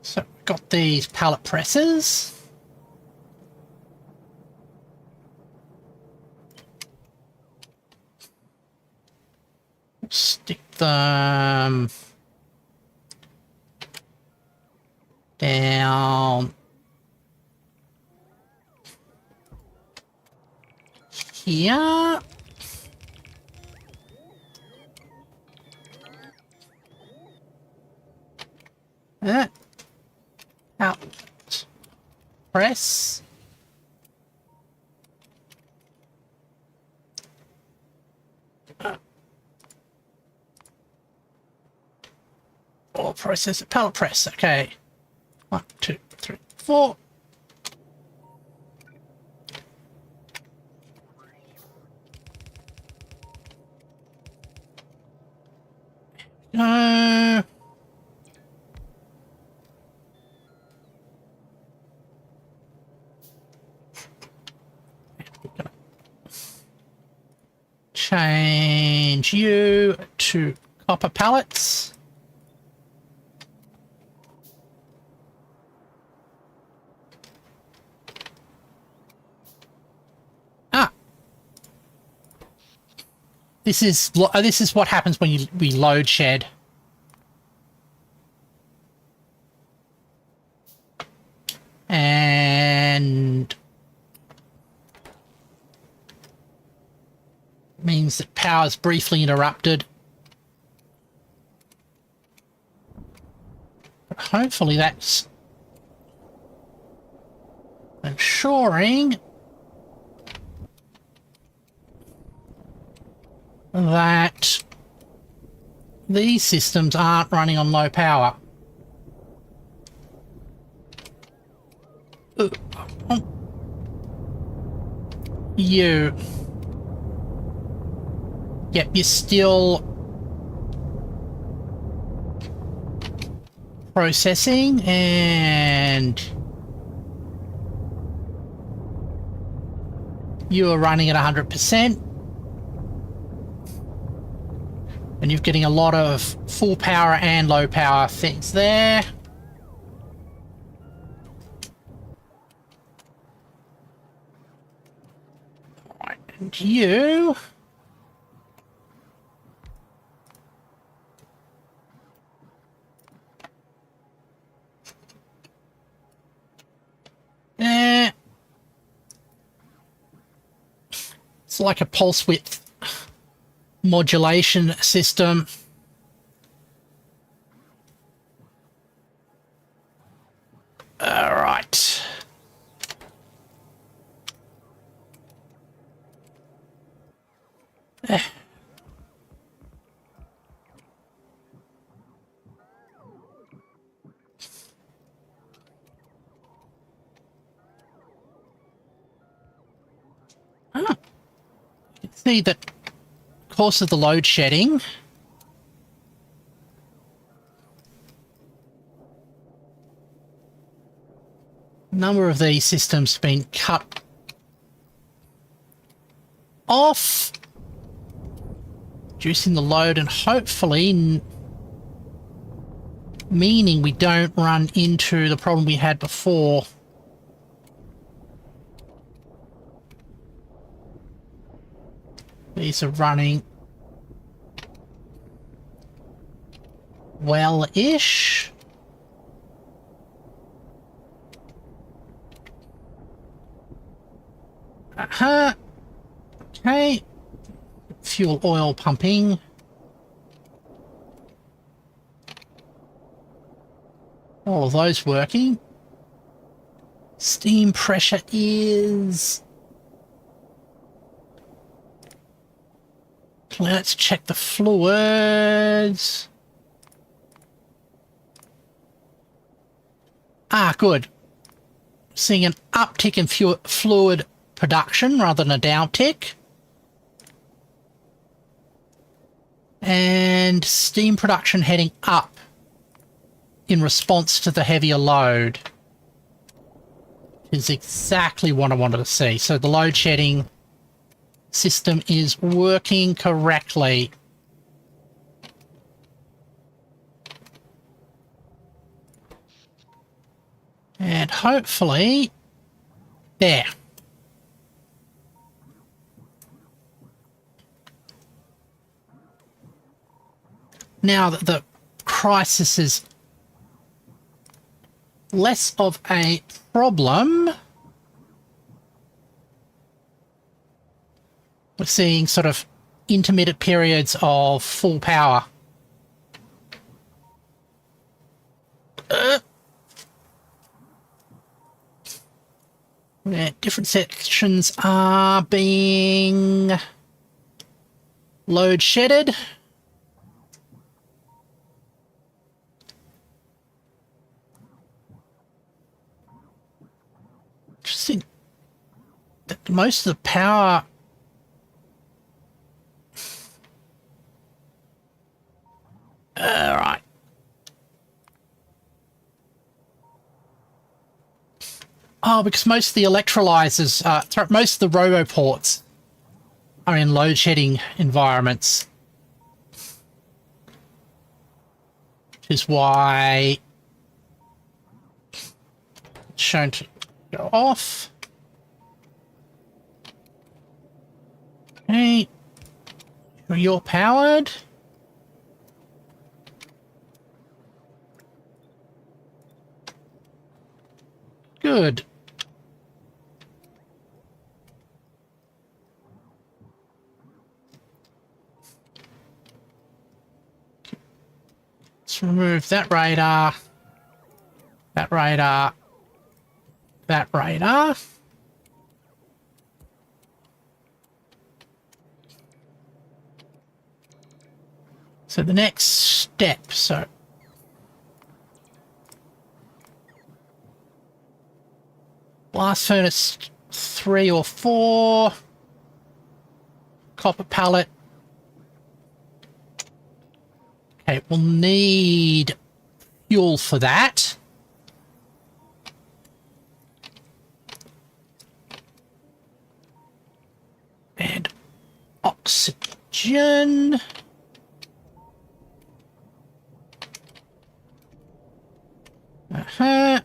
So we've got these pallet presses. Stick them down here. Out. Press. Or process it. Pallet press. Okay. 1, 2, 3, 4. No. Change you to copper pallets. Ah. This is what happens when we load shed. And means that power's briefly interrupted. But hopefully that's ensuring that these systems aren't running on low power. You. Yep, you're still processing and you are running at 100%. And you're getting a lot of full power and low power things there. Right, and you... It's like a pulse width modulation system. All right. You can see that course of the load shedding, a number of these systems have been cut off, reducing the load and hopefully meaning we don't run into the problem we had before. These are running well-ish. Uh-huh. Okay. Fuel oil pumping. All of those working. Steam pressure is... Let's check the fluids. Ah, good. Seeing an uptick in fluid production rather than a downtick. And steam production heading up in response to the heavier load. Is exactly what I wanted to see. So the load shedding system is working correctly. And hopefully, there. Now that the crisis is less of a problem, we're seeing sort of intermittent periods of full power. Yeah, different sections are being load shedded. Interesting that most of the power... Alright. Oh, because most of the electrolyzers, most of the roboports are in load shedding environments. Which is why it's shown to go off. Okay. You're powered. Good. Let's remove that radar, that radar, that radar. So the next step, so blast furnace 3 or 4, copper pellet. Okay, we'll need fuel for that. And oxygen. Uh-huh.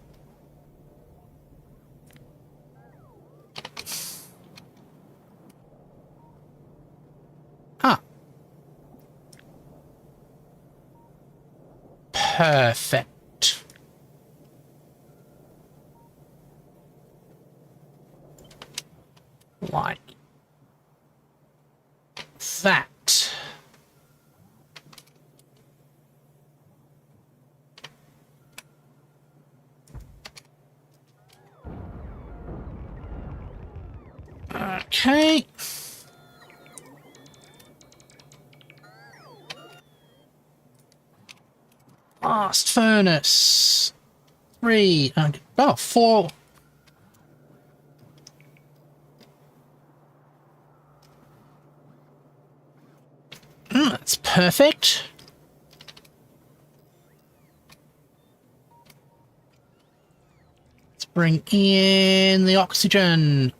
Ah. Perfect. Like that. Okay. Blast furnace 3, 4. That's perfect. Let's bring in the oxygen.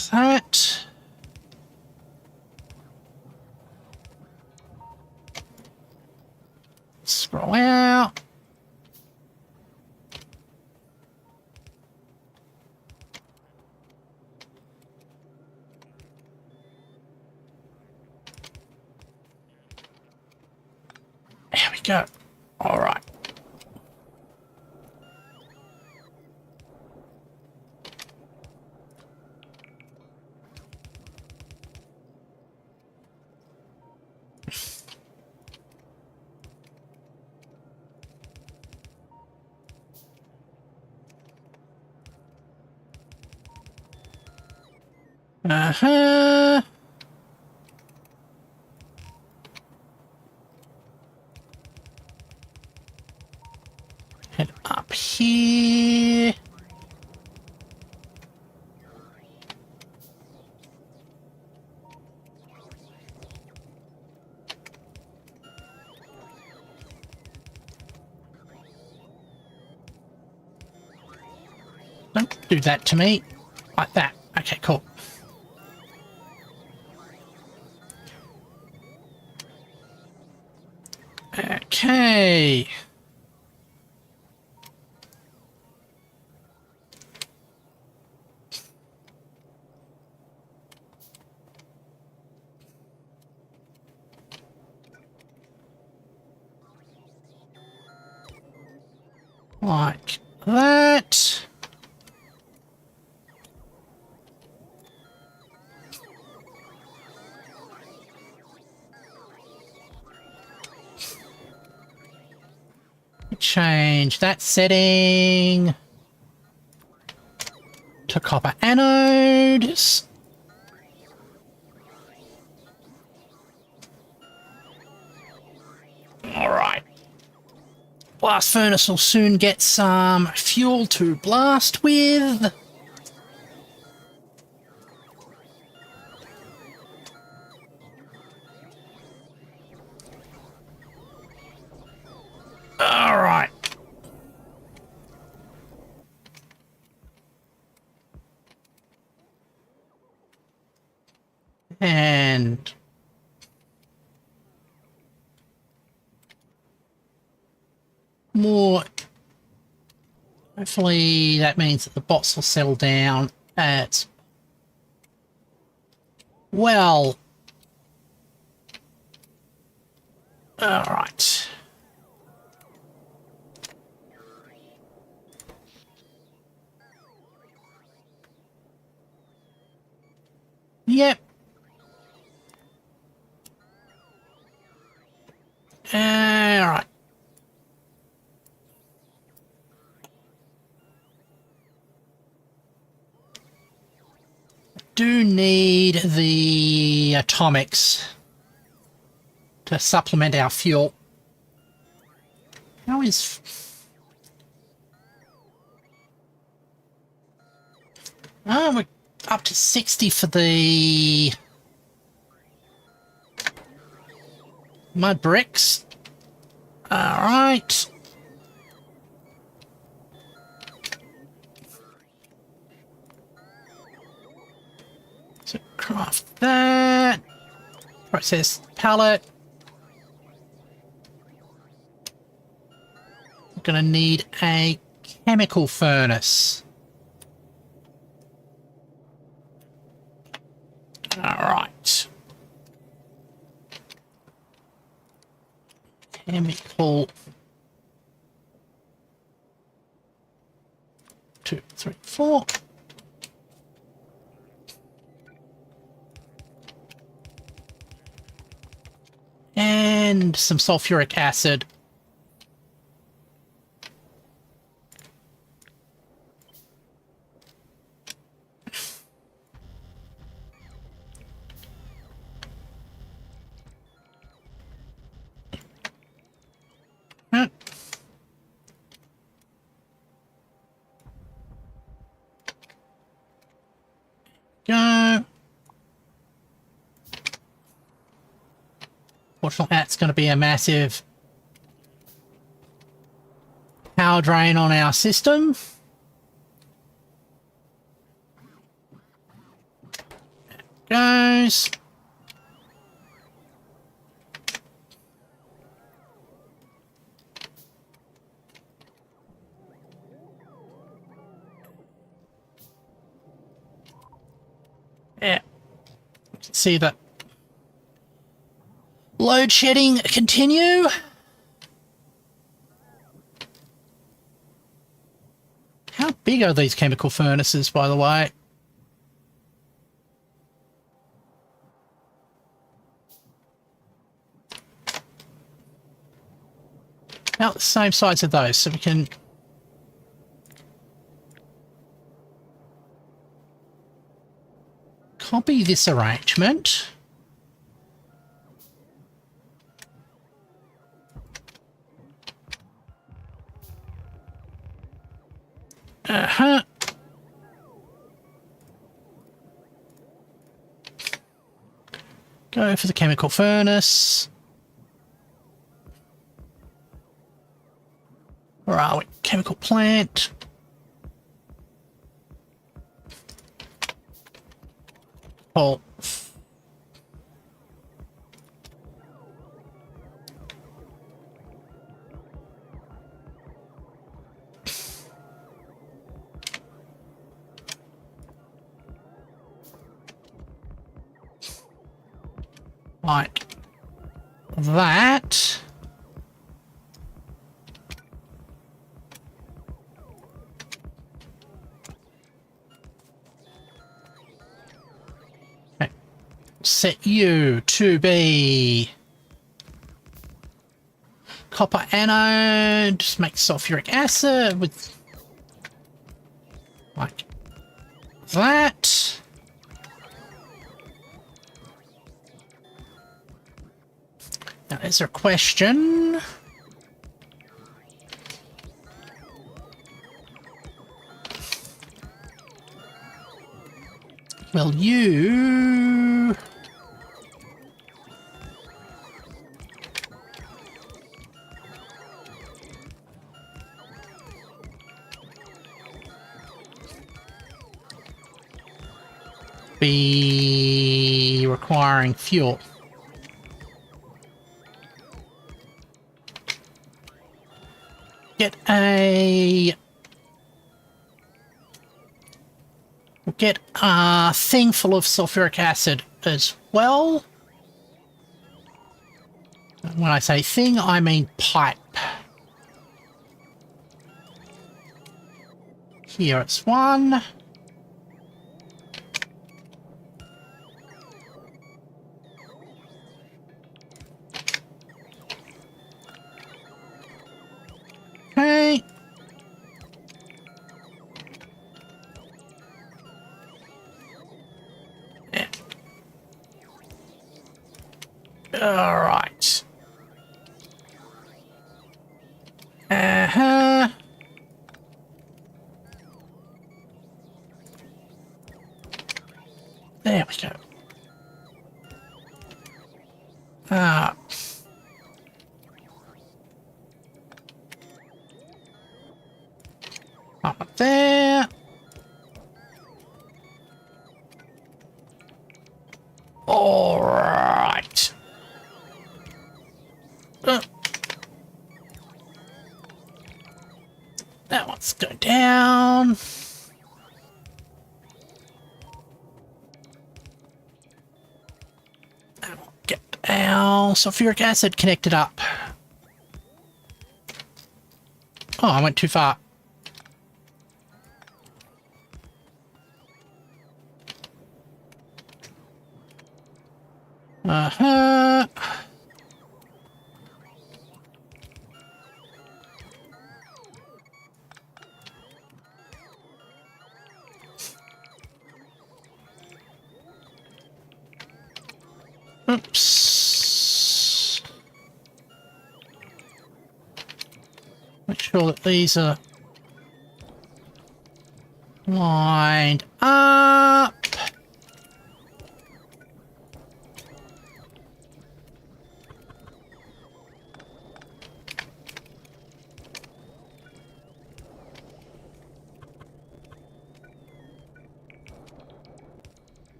That. Scroll out. There we go. All right. Uh-huh. Head up here. Don't do that to me. Like that. Okay, cool. Okay. Like that. Change that setting to copper anodes. All right. Blast furnace will soon get some fuel to blast with. All right. And more. Hopefully that means that the bots will settle down at, well, all right. Yep. All right. Do need the atomics to supplement our fuel. How is... Oh, we're up to 60 for the mud bricks. All right. So craft that. Process pallet. We're going to need a chemical furnace. All right. Chemical. 2, 3, 4. And some sulfuric acid. Go. Fortunately, that's going to be a massive power drain on our system. Goes. Let's see the load shedding continue. How big are these chemical furnaces, by the way? About the same size as those, so we can copy this arrangement. Uh-huh. Go for the chemical furnace. Where are we? Chemical plant. Oh. Like that. Okay. Set you to be copper anode. Just make sulfuric acid with like that. Now, is there a question? Will you... be requiring fuel? Get a... We'll get a thing full of sulfuric acid as well. When I say thing, I mean pipe. Here it's one. Okay. Yeah. All right. Uh-huh. There we go. Up there. All right. That one's go down. And we'll get our sulfuric acid connected up. Oh, I went too far. Uh-huh. Oops. Make sure that these are lined up.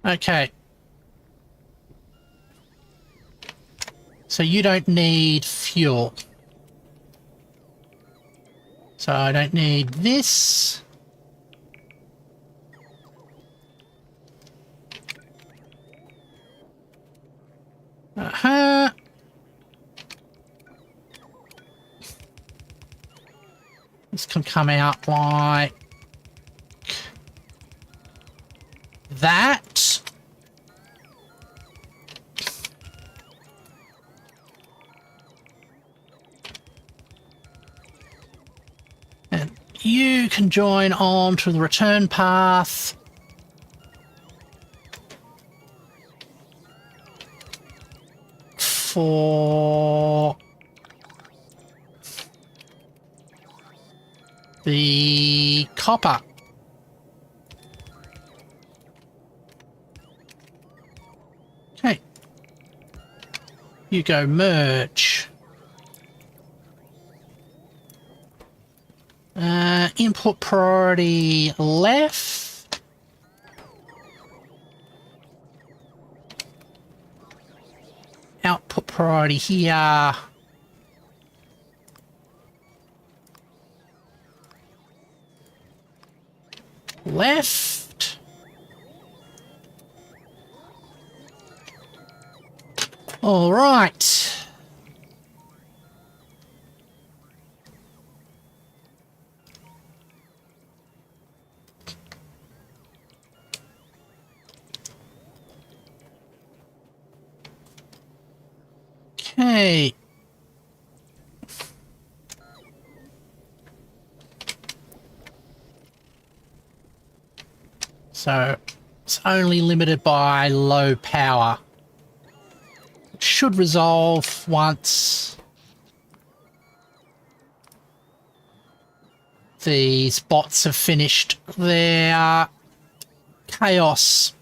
Okay. So you don't need fuel. So I don't need this. Uh-huh. This can come out like that. And you can join on to the return path. For the copper. Okay. You go merge. Input priority left. Output priority here. Left. All right. Okay. So it's only limited by low power. It should resolve once these bots have finished their chaos.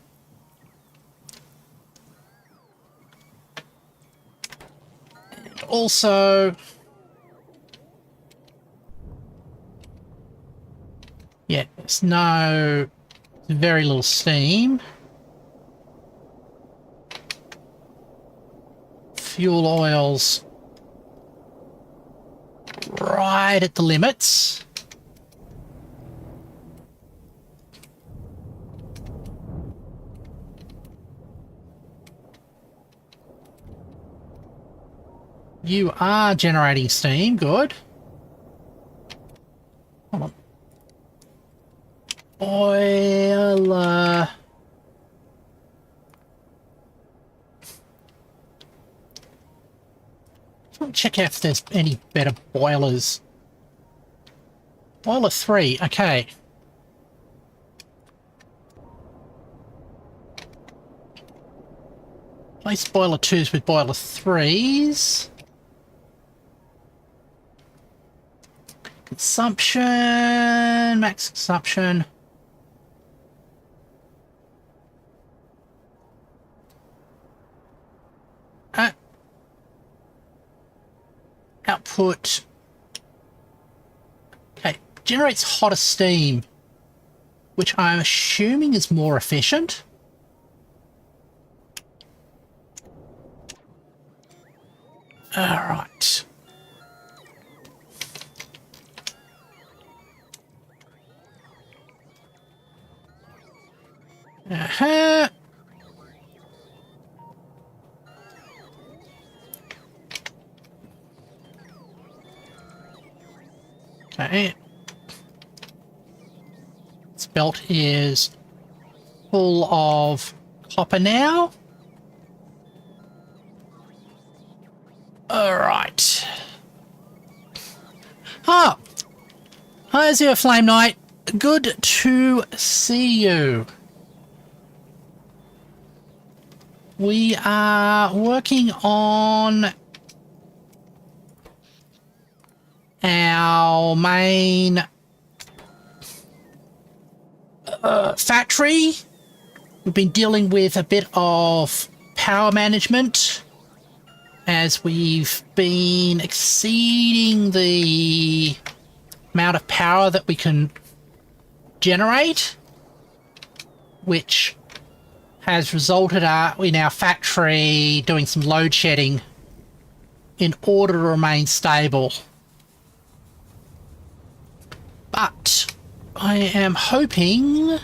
And also, yeah, there's very little steam. Fuel oils right at the limits. You are generating steam, good. Hold on. Oil, let me check if there's any better boilers. Boiler 3, okay. Place boiler 2s with boiler 3s. Consumption, max consumption. Output. Okay, generates hotter steam, which I'm assuming is more efficient. All right. Uh-huh. Okay. This belt is full of copper now. All right. Ah, hi, Zero Flame Knight. Good to see you. We are working on our main factory. We've been dealing with a bit of power management as we've been exceeding the amount of power that we can generate, which has resulted in our factory doing some load shedding in order to remain stable. But I am hoping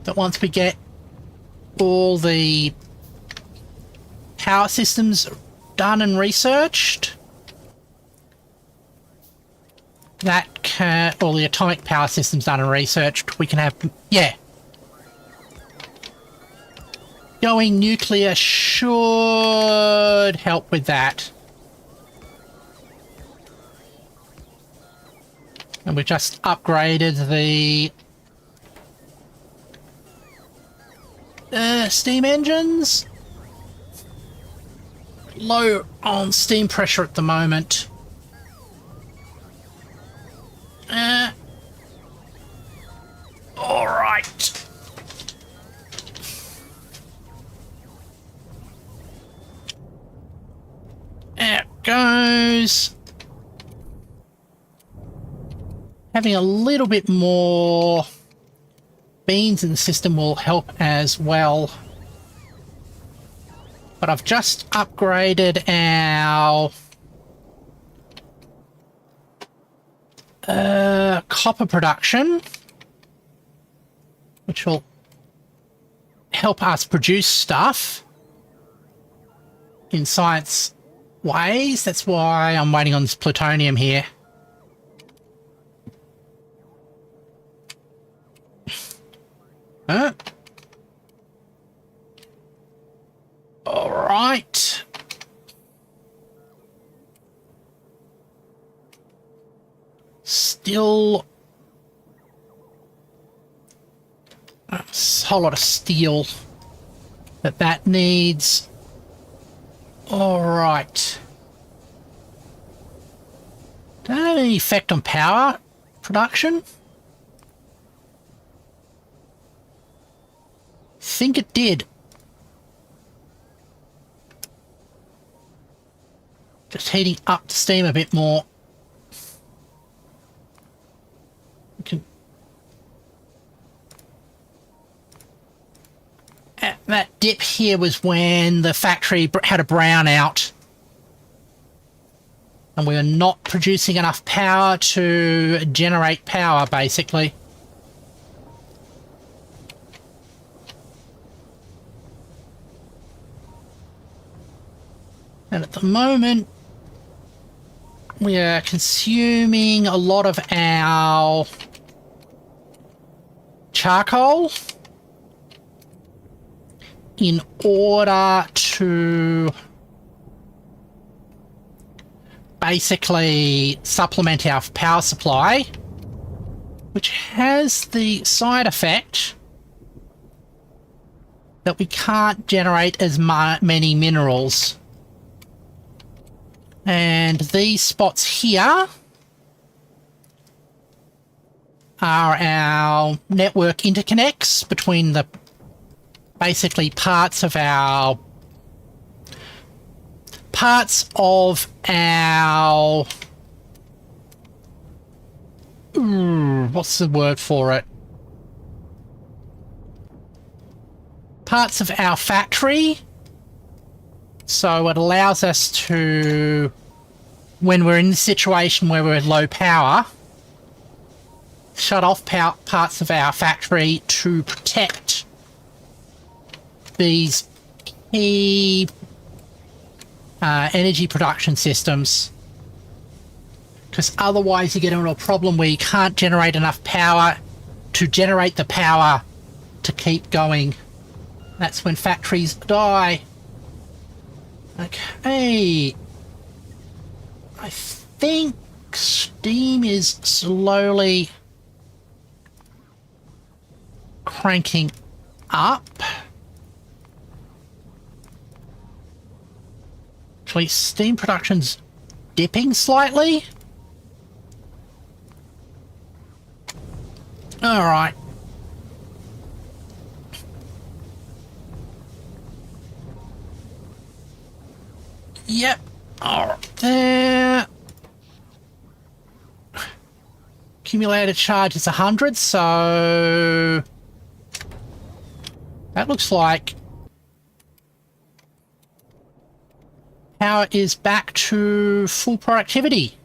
that once we get all the power systems done and researched. That can, or the atomic power systems done and researched, we can have, yeah. Going nuclear should help with that. And we've just upgraded the steam engines. Low on steam pressure at the moment. All right. There it goes. Having a little bit more beans in the system will help as well. But I've just upgraded our copper production, which will help us produce stuff in science ways. That's why I'm waiting on this plutonium here. Huh? All right. Still a whole lot of steel that needs. All right. Does that have any effect on power production? Think it did. Just heating up the steam a bit more. We can. That dip here was when the factory had a brownout. And we were not producing enough power to generate power, basically. And at the moment, we are consuming a lot of our charcoal in order to basically supplement our power supply, which has the side effect that we can't generate as many minerals. And these spots here are our network interconnects between the basically parts of our what's the word for it? Parts of our factory. So it allows us to, when we're in the situation where we're low power, shut off parts of our factory to protect these key energy production systems. Because otherwise you get into a problem where you can't generate enough power to generate the power to keep going. That's when factories die. Okay. I think steam is slowly cranking up. Actually, steam production's dipping slightly. All right. Yep. All right. There. Accumulated charge is 100, so that looks like power is back to full productivity.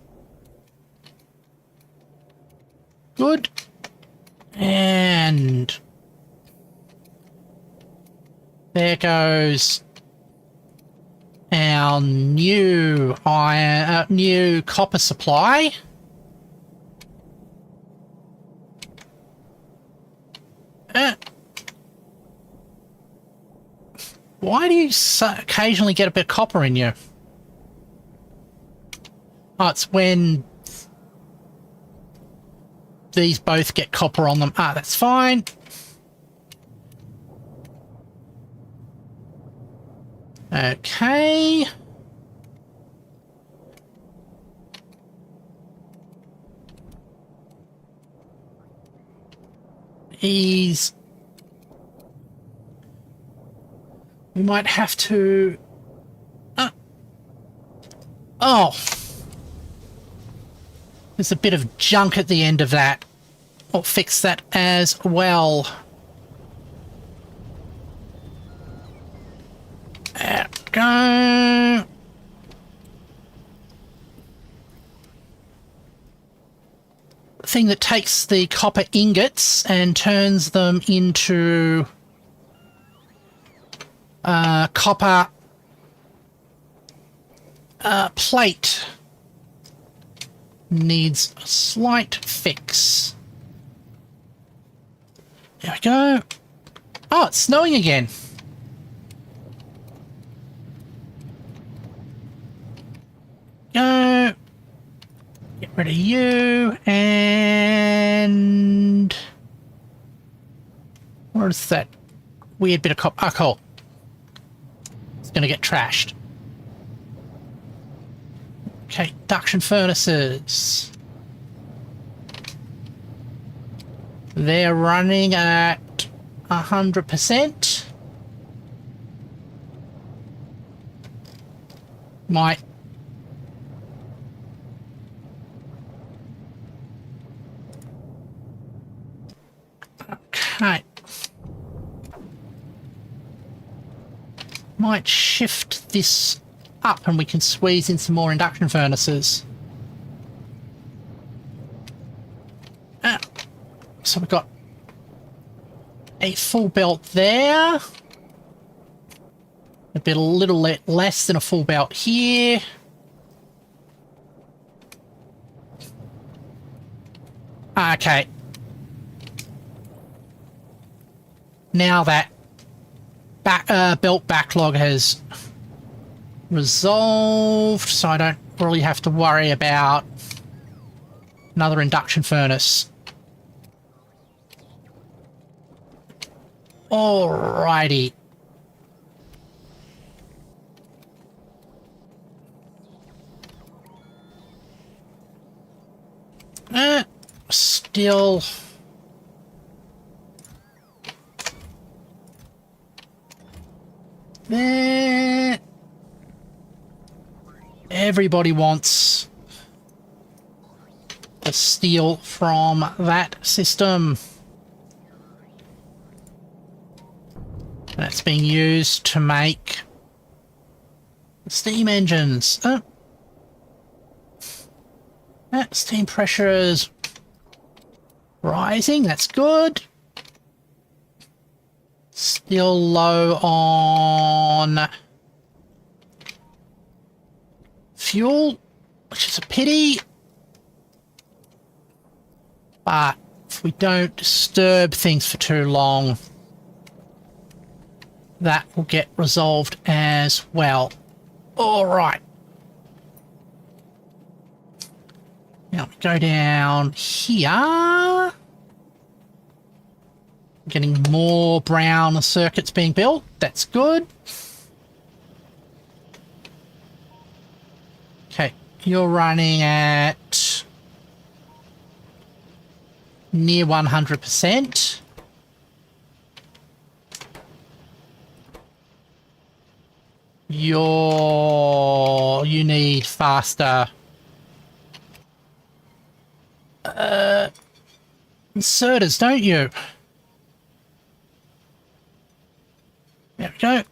Good. And there goes our new iron, new copper supply. Why do you occasionally get a bit of copper in you? Oh, it's when these both get copper on them. Ah, that's fine. Okay. We might have to... oh! There's a bit of junk at the end of that. I'll fix that as well. There we go. Thing that takes the copper ingots and turns them into copper plate needs a slight fix. There we go. Oh, it's snowing again. Go. Get rid of you, and what is that weird bit of copper? Oh, cool. It's going to get trashed. Okay, induction furnaces. They're running at 100%. Might. Okay. Might shift this up and we can squeeze in some more induction furnaces. So we've got a full belt there. A little less than a full belt here. Okay. Now that belt backlog has resolved, so I don't really have to worry about another induction furnace. Alrighty. Still... there. Everybody wants the steel from that system. That's being used to make steam engines. Steam pressure is rising. That's good. Still low on fuel, which is a pity. But if we don't disturb things for too long, that will get resolved as well. All right. Now we go down here. Getting more brown circuits being built. That's good. Okay, you're running at near 100%. You need faster inserters, don't you? There we go.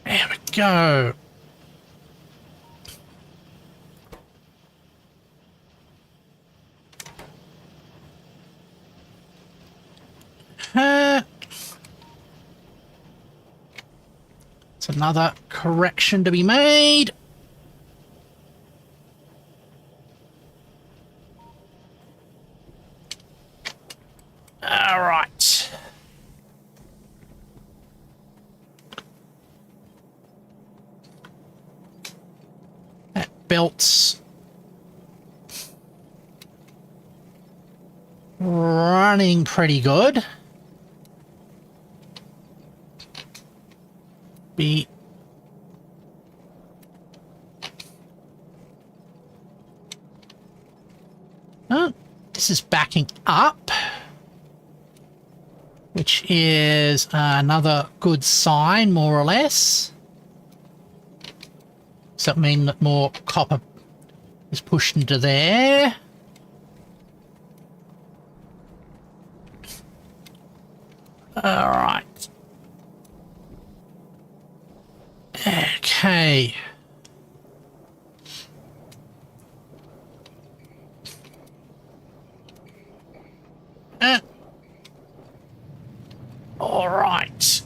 There we go. It's another correction to be made. All right. That belt's running pretty good. Oh, this is backing up, which is another good sign, more or less. Does that mean that more copper is pushed into there? All right. Okay. All right.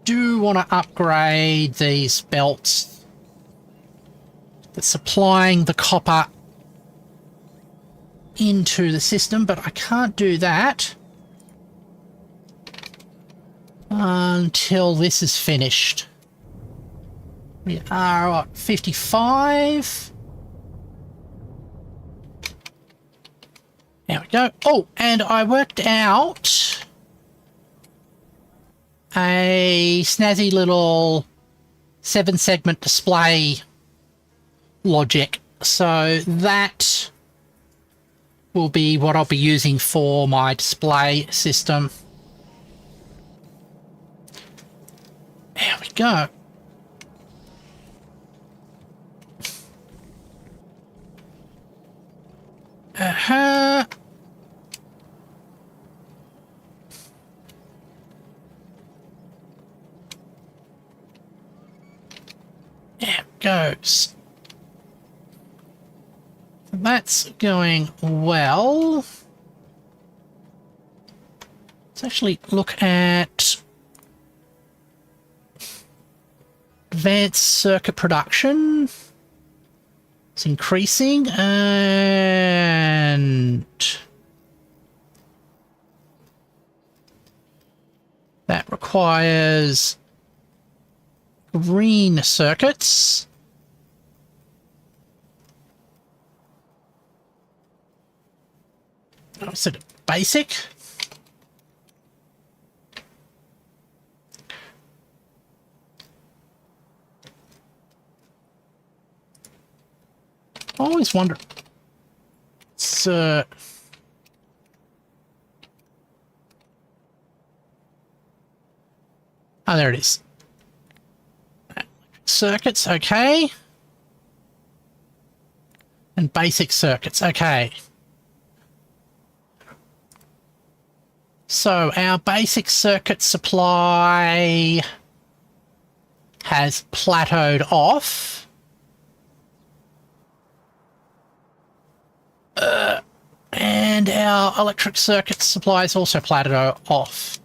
Do want to upgrade these belts that's supplying the copper into the system, but I can't do that until this is finished. We are at 55. There we go. Oh, and I worked out a snazzy little 7-segment display logic. So that will be what I'll be using for my display system. There we go. Uh-huh. There it goes. That's going well. Let's actually look at advanced circuit production. It's increasing, and that requires green circuits. Oh, is it basic? I always wonder. It's oh, there it is. Circuits, okay. And basic circuits, okay. So our basic circuit supply has plateaued off. And our electric circuit supply is also plateaued off.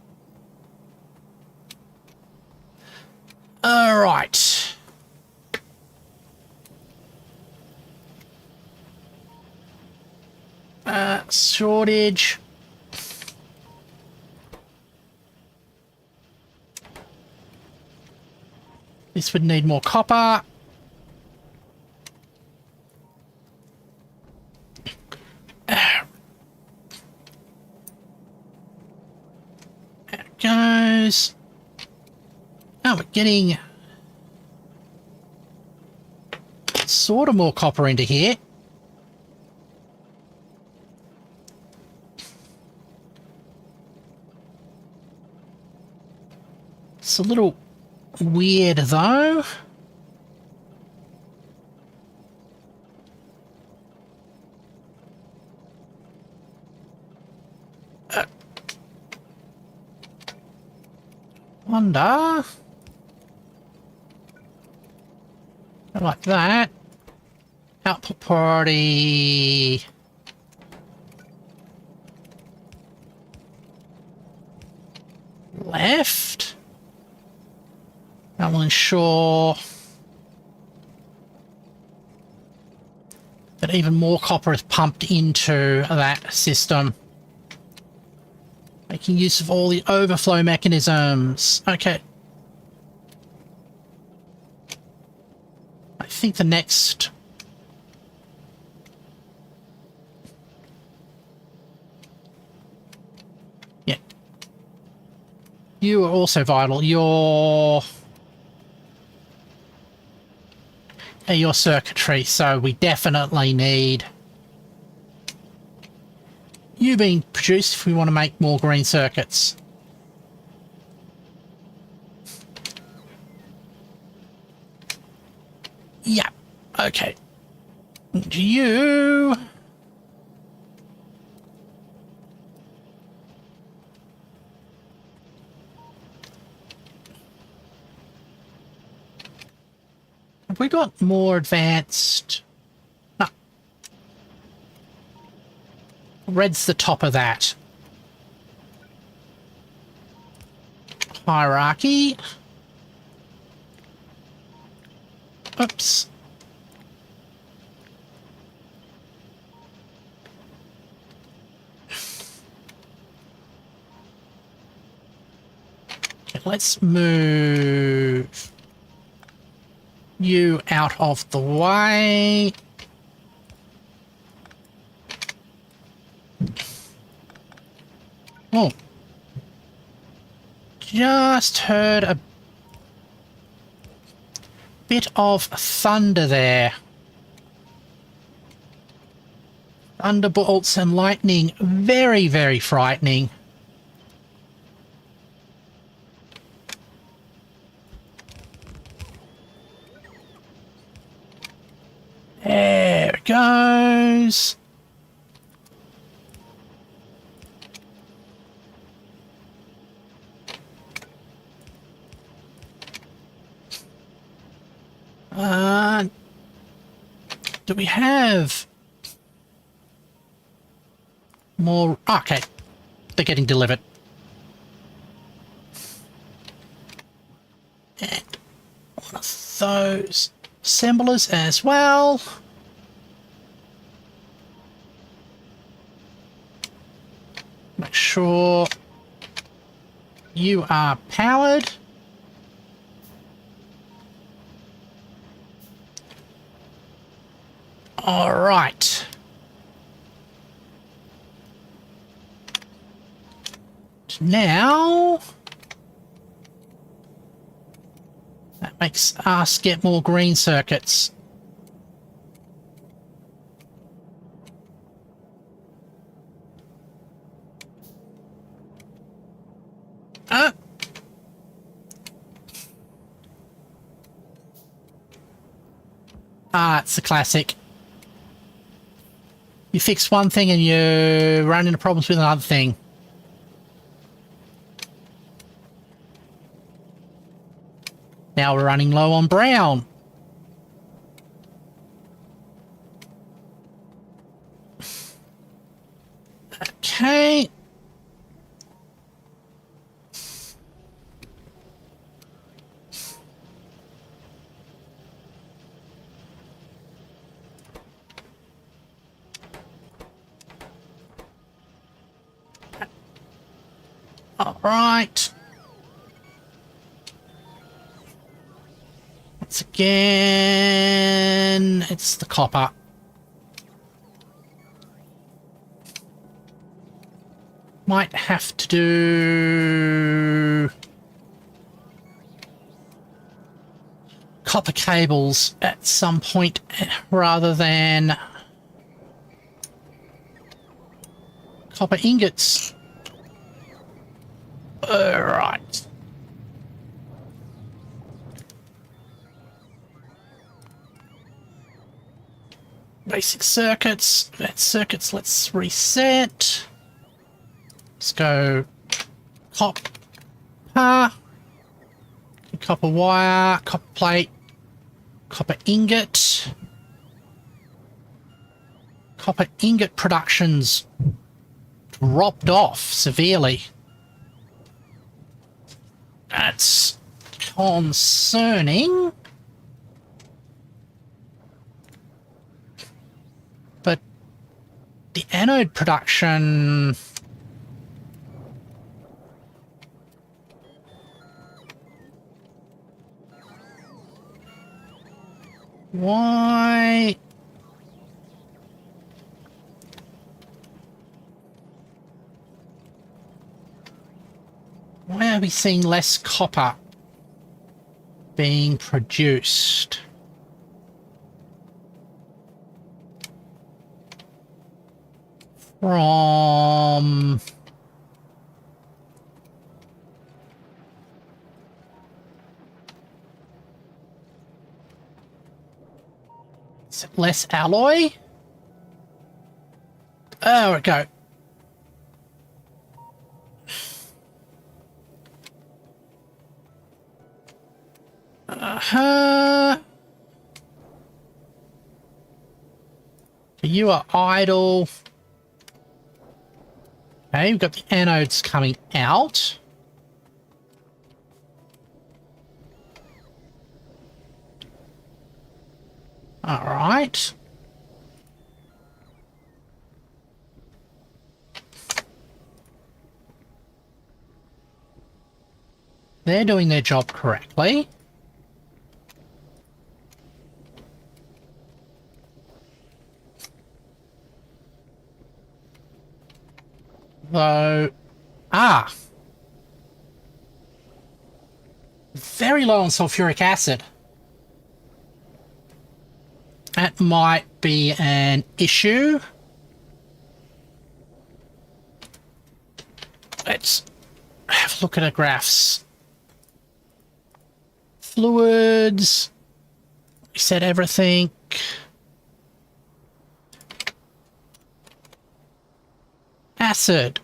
All right. Shortage. This would need more copper. There it goes. Oh, we're getting sort of more copper into here. It's a little weird though. Wonder. Like that. Output priority. Left. That will ensure that even more copper is pumped into that system. Making use of all the overflow mechanisms. Okay. I think the next... Yeah. You are also vital. Your circuitry, so we definitely need you being produced if we want to make more green circuits. Yeah, okay. You... Have we got more advanced... No. Red's the top of that. Hierarchy. Oops. Okay, let's move you out of the way. Oh. Just heard a bit of thunder there. Thunderbolts and lightning. Very, very frightening. There it goes. Do we have more? Okay, they're getting delivered. And one of those assemblers as well. Make sure you are powered. All right. Now that makes us get more green circuits. It's a classic. You fix one thing and you run into problems with another thing. Now we're running low on brown. Okay. All right. Once again, it's the copper. Might have to do copper cables at some point rather than copper ingots. Right. Basic circuits. Advanced circuits. Let's reset. Let's go copper. Copper wire. Copper plate. Copper ingot. Copper ingot production's dropped off severely. That's concerning. But the anode production... Why? Why are we seeing less copper being produced? From... Is it less alloy? There we go. You are idle. Okay, we've got the anodes coming out. All right. They're doing their job correctly. Though, very low on sulfuric acid. That might be an issue. Let's have a look at the graphs. Fluids. We said everything. Acid.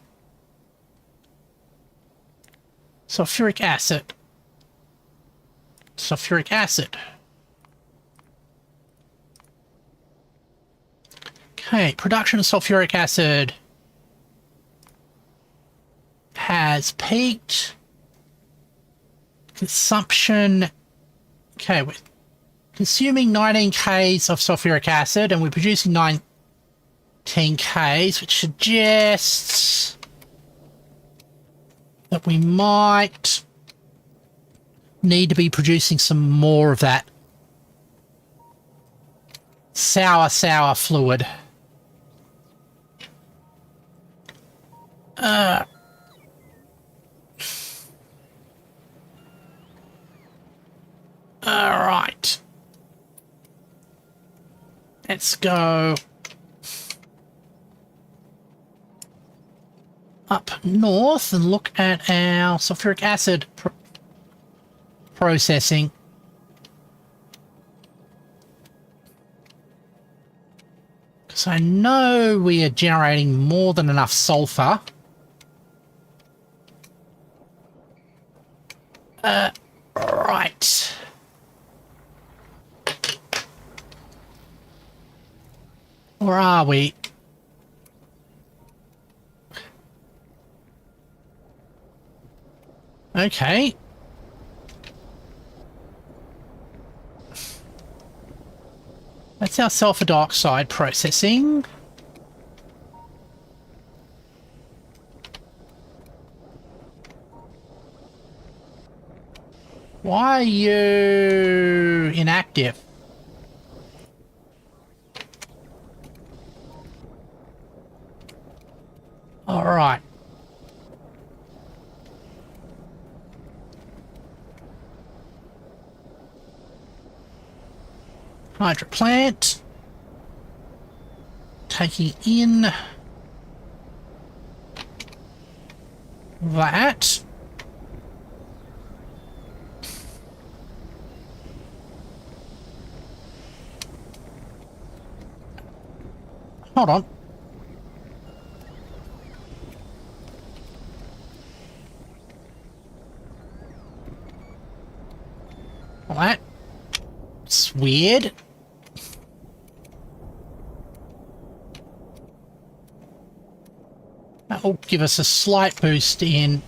Sulfuric acid. Sulfuric acid. Okay, production of sulfuric acid has peaked. Consumption. Okay, we're consuming 19 Ks of sulfuric acid and we're producing 19 Ks, which suggests that we might need to be producing some more of that sour fluid. All right. Let's go up north and look at our sulfuric acid processing. Because I know we are generating more than enough sulfur. Right. Where are we? Okay. That's our sulfur dioxide processing. Why are you inactive? All right. Hydro plant. Taking in that. Hold on. Well, that's weird. That will give us a slight boost in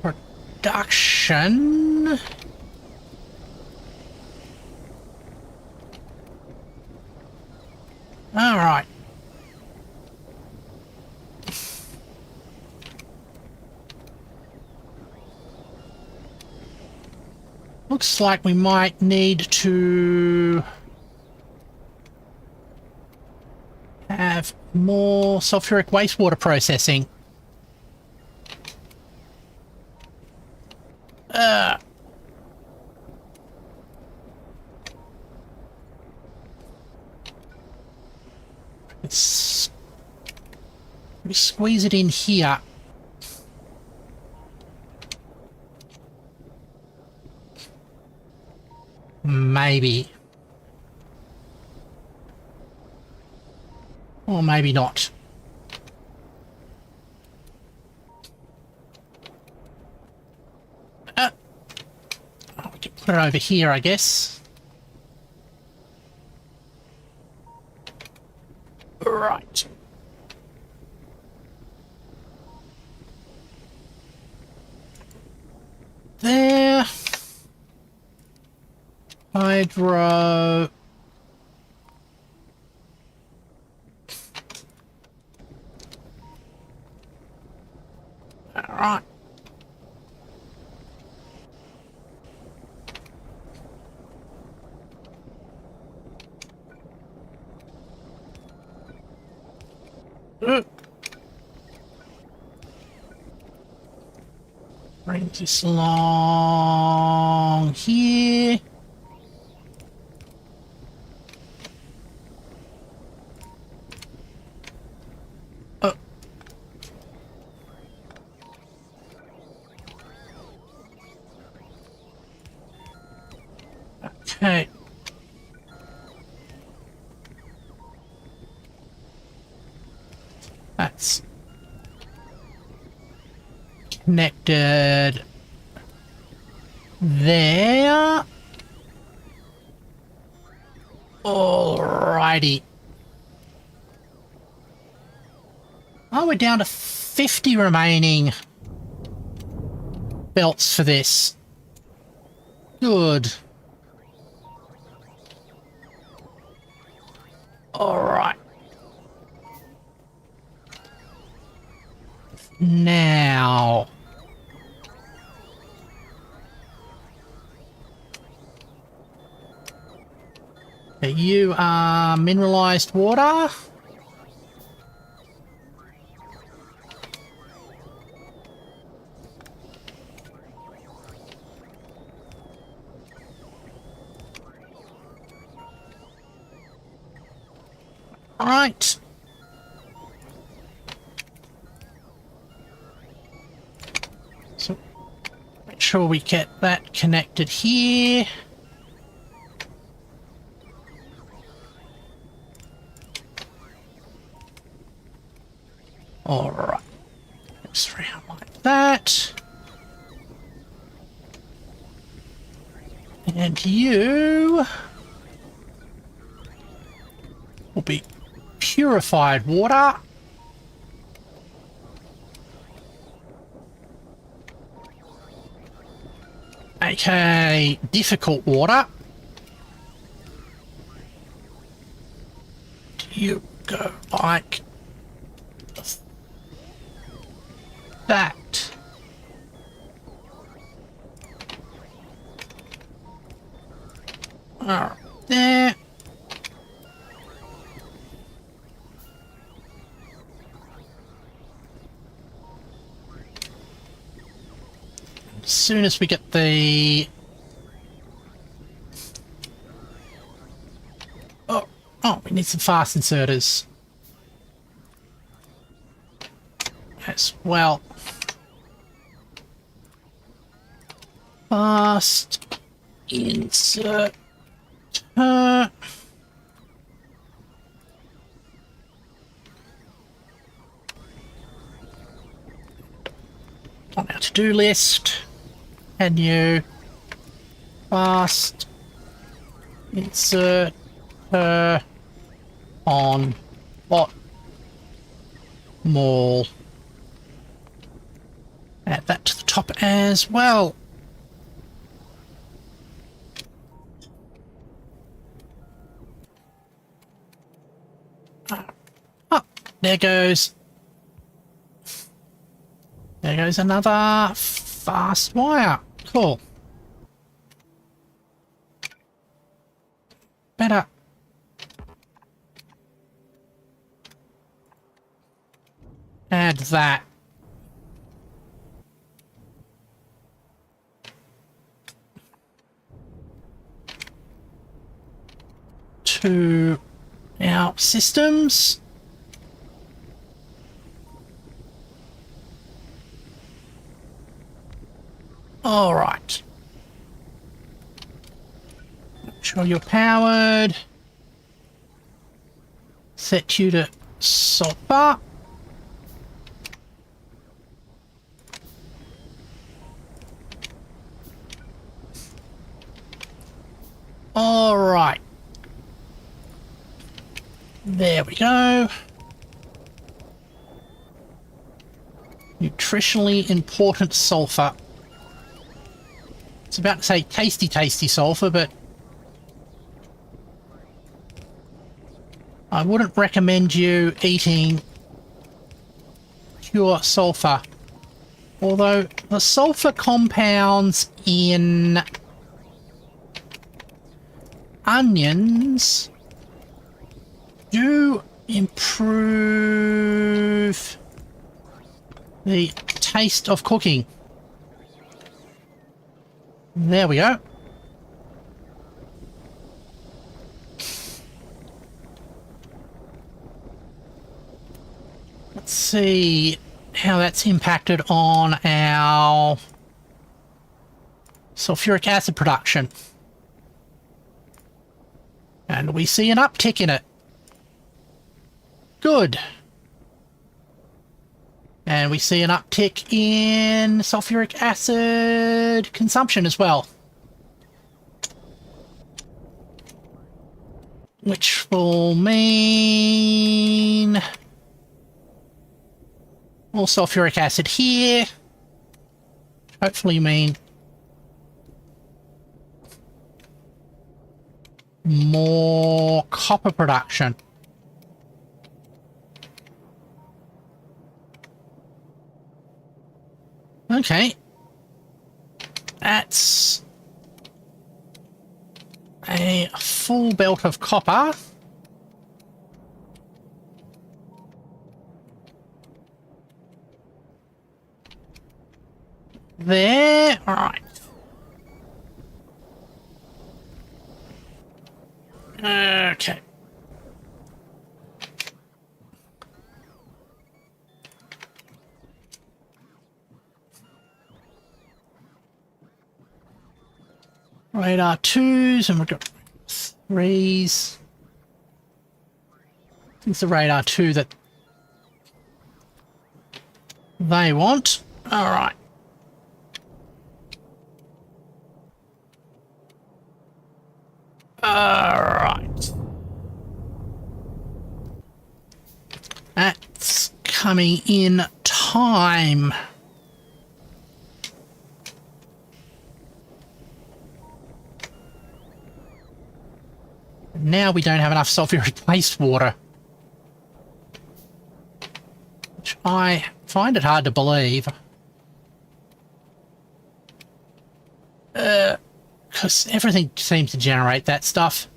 production. All right. Looks like we might need to have more sulfuric wastewater processing. We squeeze it in here. Maybe. Or maybe not. We can put it over here, I guess. Right. There. Hydro. All right. Bring this along here. Oh. Okay. That's connected there. Alrighty. Oh, we're down to 50 remaining belts for this. Good. Alright. Now... you are mineralized water. Right. So make sure we get that connected here. All right. Next round like that. And you will be purified water. aka difficult water. You go like that. Alright, there. As soon as we get the... Oh, we need some fast inserters as well. Fast insert. On our to-do list. Can you fast insert her on what more. Add that to the top as well. Oh, there goes. There goes another fast wire. Cool. Better. Add that. To our systems. All right. Make sure you're powered. Set you to sulfur. All right. There we go. Nutritionally important sulfur. It's about to say tasty, tasty sulfur, but I wouldn't recommend you eating pure sulfur. Although the sulfur compounds in onions do improve the taste of cooking. There we go. Let's see how that's impacted on our sulfuric acid production. And we see an uptick in it. Good. And we see an uptick in sulfuric acid consumption as well. Which will mean more sulfuric acid here. Hopefully mean more copper production. Okay. That's a full belt of copper. There. All right. Okay. Radar 2s, and we've got 3s. I think it's the radar 2 that they want. All right. All right. That's coming in time. Now we don't have enough sulfuric wastewater. Which I find it hard to believe. Because everything seems to generate that stuff.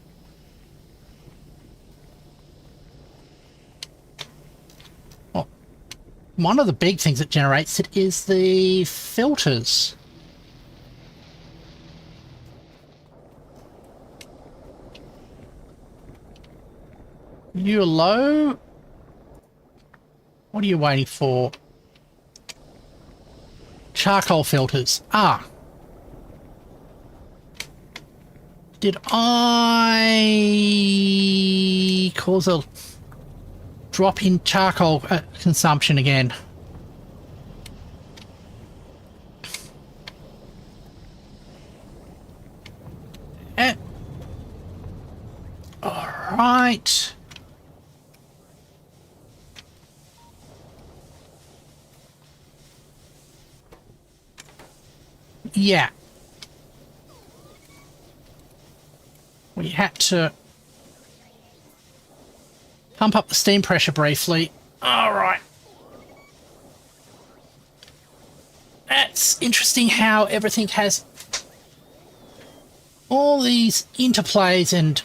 Well, one of the big things that generates it is the filters. You're low? What are you waiting for? Charcoal filters. Ah. Did I cause a drop in charcoal consumption again? All right. Yeah. We had to pump up the steam pressure briefly. All right. That's interesting how everything has all these interplays and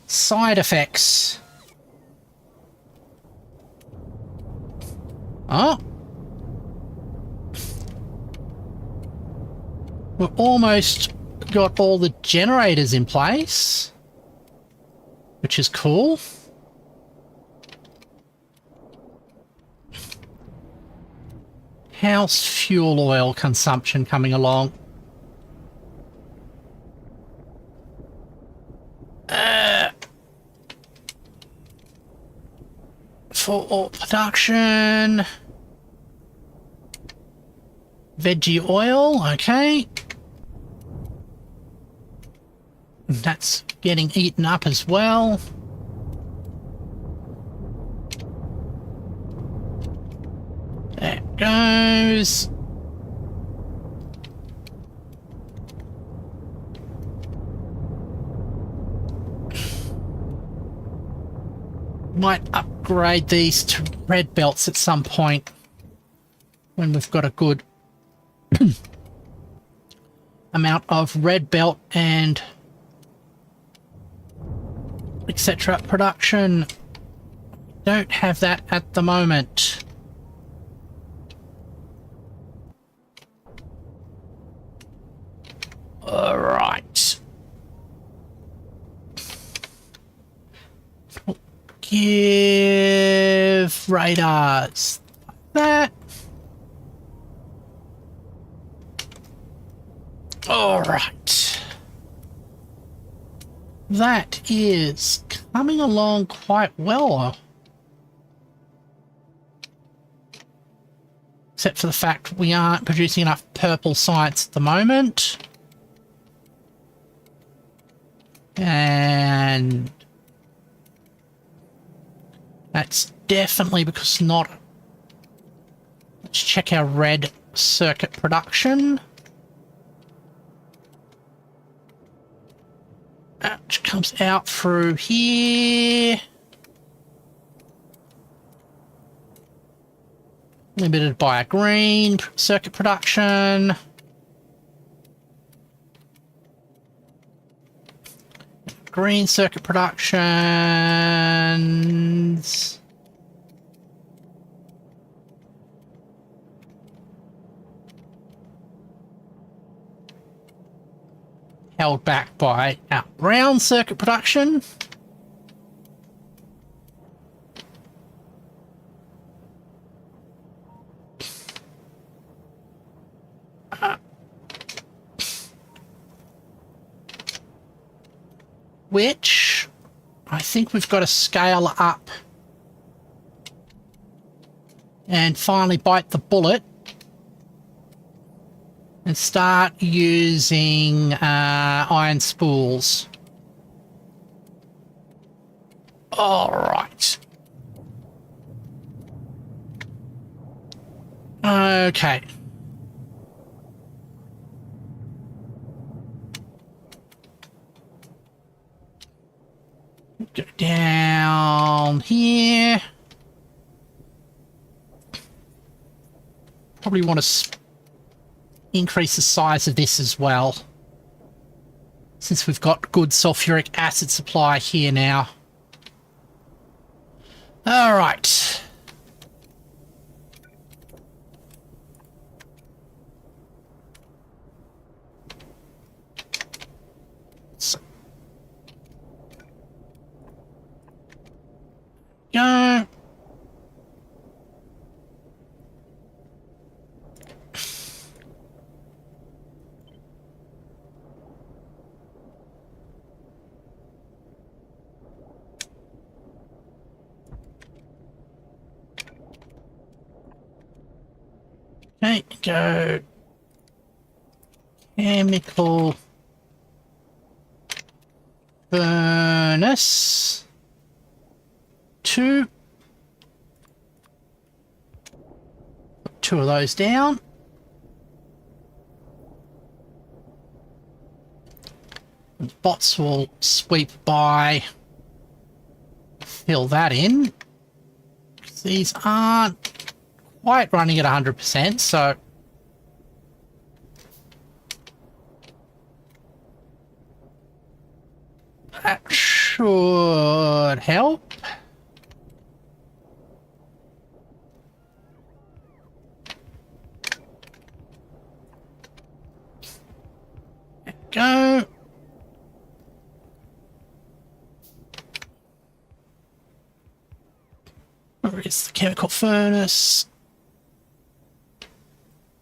side effects. Oh. We've almost got all the generators in place, which is cool. How's fuel oil consumption coming along? For oil production, veggie oil, okay. That's getting eaten up as well. There it goes. Might upgrade these to red belts at some point when we've got a good amount of red belt and etc. production. Don't have that at the moment. All right. Give radars that. All right. That is coming along quite well. Except for the fact we aren't producing enough purple science at the moment. And that's definitely because not... Let's check our red circuit production. Which comes out through here. Limited by a green circuit production. Green circuit productions. Held back by our brown circuit production. Which I think we've got to scale up and finally bite the bullet and start using iron spools. All right. Okay. Go down here. Probably want to increase the size of this as well, since we've got good sulfuric acid supply here now. All right. So, go. Okay, go chemical furnace 2. Put 2 of those down. And bots will sweep by, fill that in. These aren't quite running at 100%, so that should help. There we go. Where is the chemical furnace?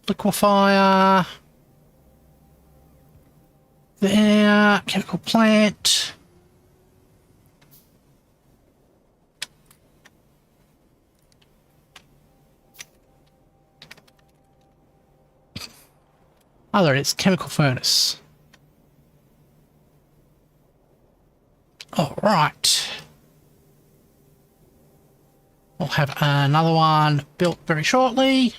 Liquefier. There. Chemical plant. Oh, there it is. Chemical furnace. All right. We'll have another one built very shortly.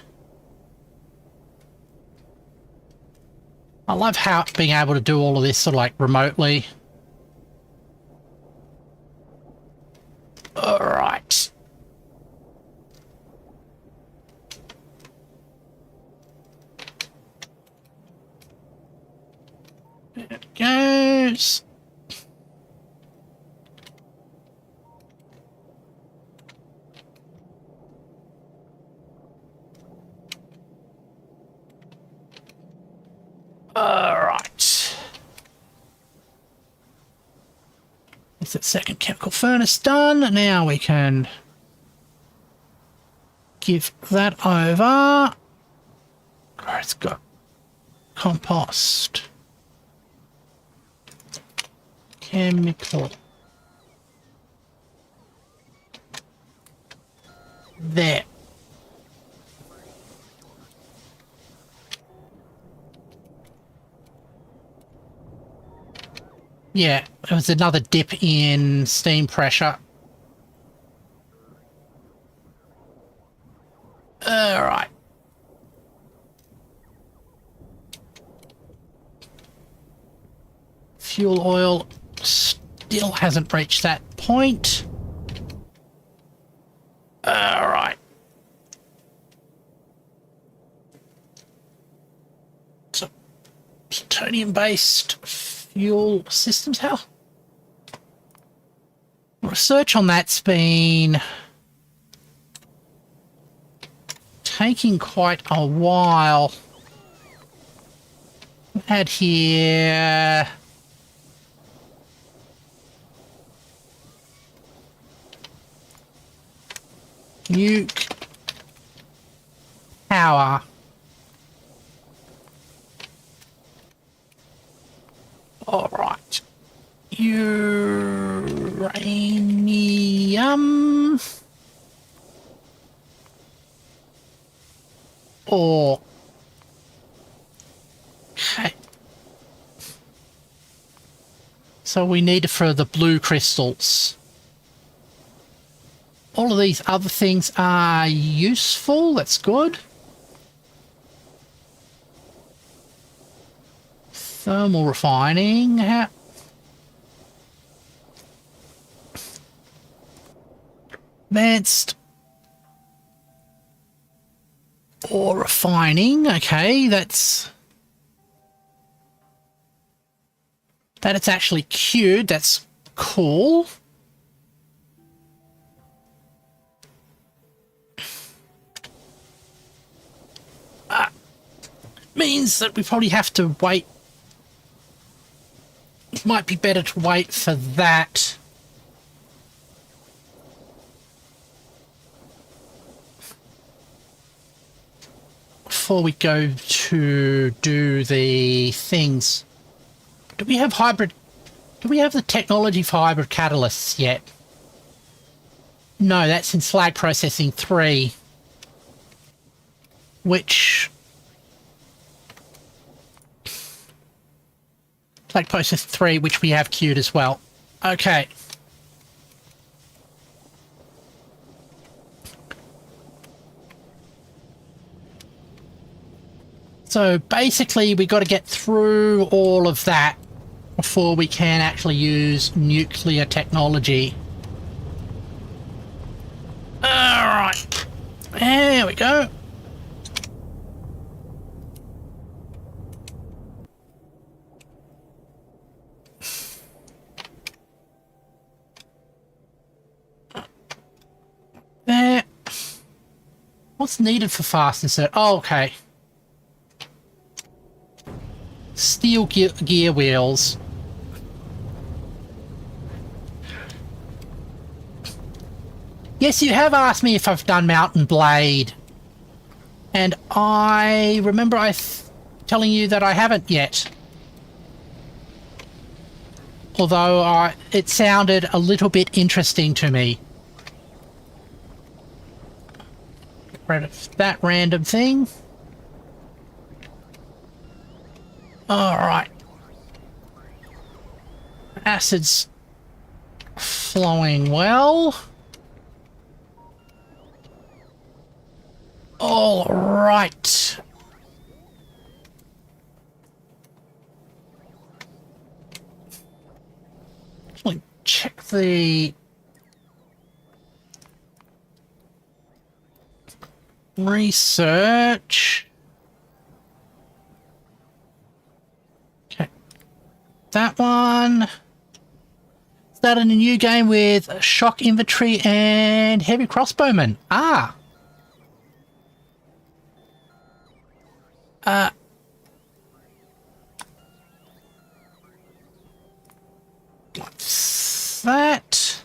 I love how being able to do all of this sort of like remotely. All right. There it goes. Alright. Is that second chemical furnace done? Now we can give that over. Oh, it's got compost. Chemical. There. Yeah, there was another dip in steam pressure. Alright. Fuel oil still hasn't reached that point. Alright. So, plutonium-based fuel systems, how? Research on that's been taking quite a while. Add here. Nuke power. All right. Uranium. Or. Okay. So we need it for the blue crystals. All of these other things are useful. That's good. Thermal refining. Advanced ore refining. Okay, that it's actually queued. That's cool. Means that we probably have to wait. It might be better to wait for that. Before we go to do the things. Do we have the technology for hybrid catalysts yet? No, that's in slag processing 3. Which... slag processing 3, which we have queued as well. Okay. So basically we got to get through all of that before we can actually use nuclear technology. Alright. There we go. There. What's needed for fast insert? Oh, okay. Steel gear wheels. Yes, you have asked me if I've done Mountain Blade. And I remember telling you that I haven't yet. Although it sounded a little bit interesting to me. Get rid of that random thing. Alright. Acid's flowing well. Alright. Actually, check the research. Okay. That one. Started a new game with shock infantry and heavy crossbowmen. Ah. What's that?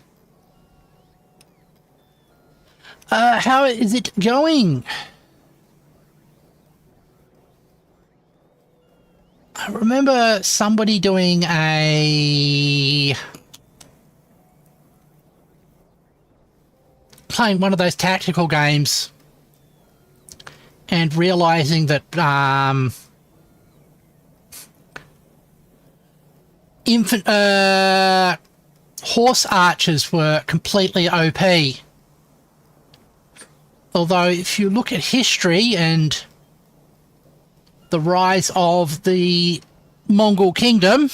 How is it going? I remember somebody doing playing one of those tactical games and realizing that horse archers were completely OP. Although if you look at history and the rise of the Mongol kingdom,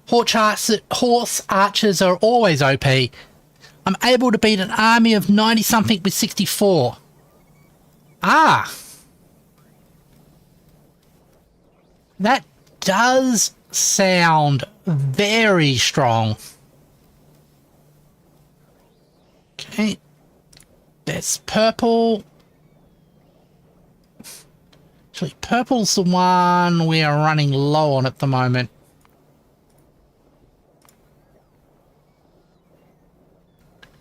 horse archers are always OP. I'm able to beat an army of 90-something with 64. Ah! That does sound very strong. Okay. There's purple. Actually, purple's the one we are running low on at the moment.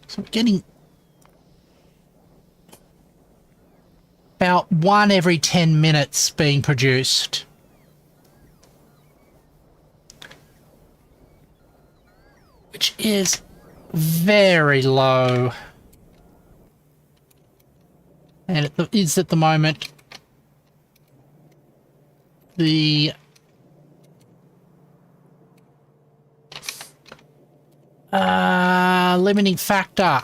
So we're getting about one every 10 minutes being produced. Which is very low. And it is at the moment the limiting factor.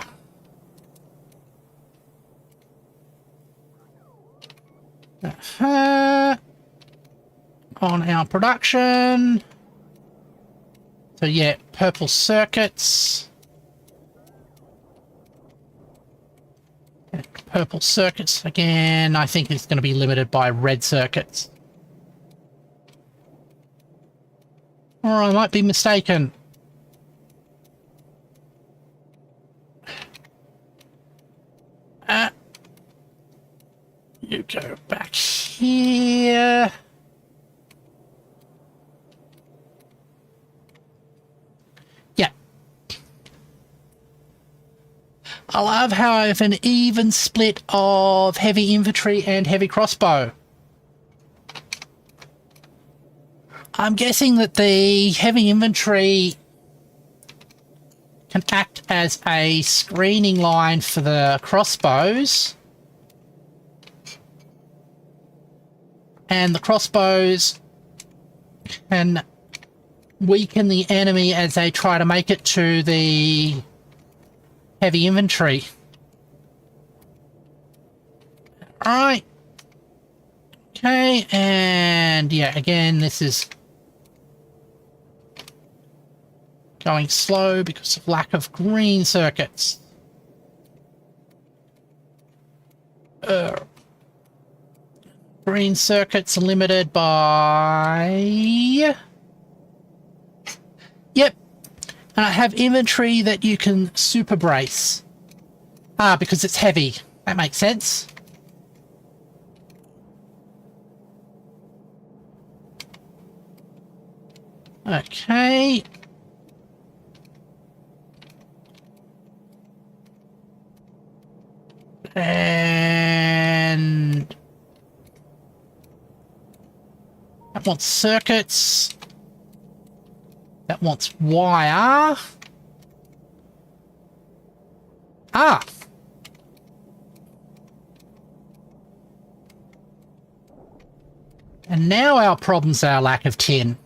On our production. So yeah, purple circuits. Purple circuits again. I think it's going to be limited by red circuits. Or I might be mistaken. You go back here. Yeah. I love how I have an even split of heavy infantry and heavy crossbow. I'm guessing that the heavy infantry can act as a screening line for the crossbows. And the crossbows can weaken the enemy as they try to make it to the heavy infantry. Alright. Okay, and yeah, again, this is going slow because of lack of green circuits. Green circuits are limited by... Yep. And I have inventory that you can super brace. Ah, because it's heavy. That makes sense. Okay. And that wants circuits. That wants wire. Ah. And now our problem's our lack of tin.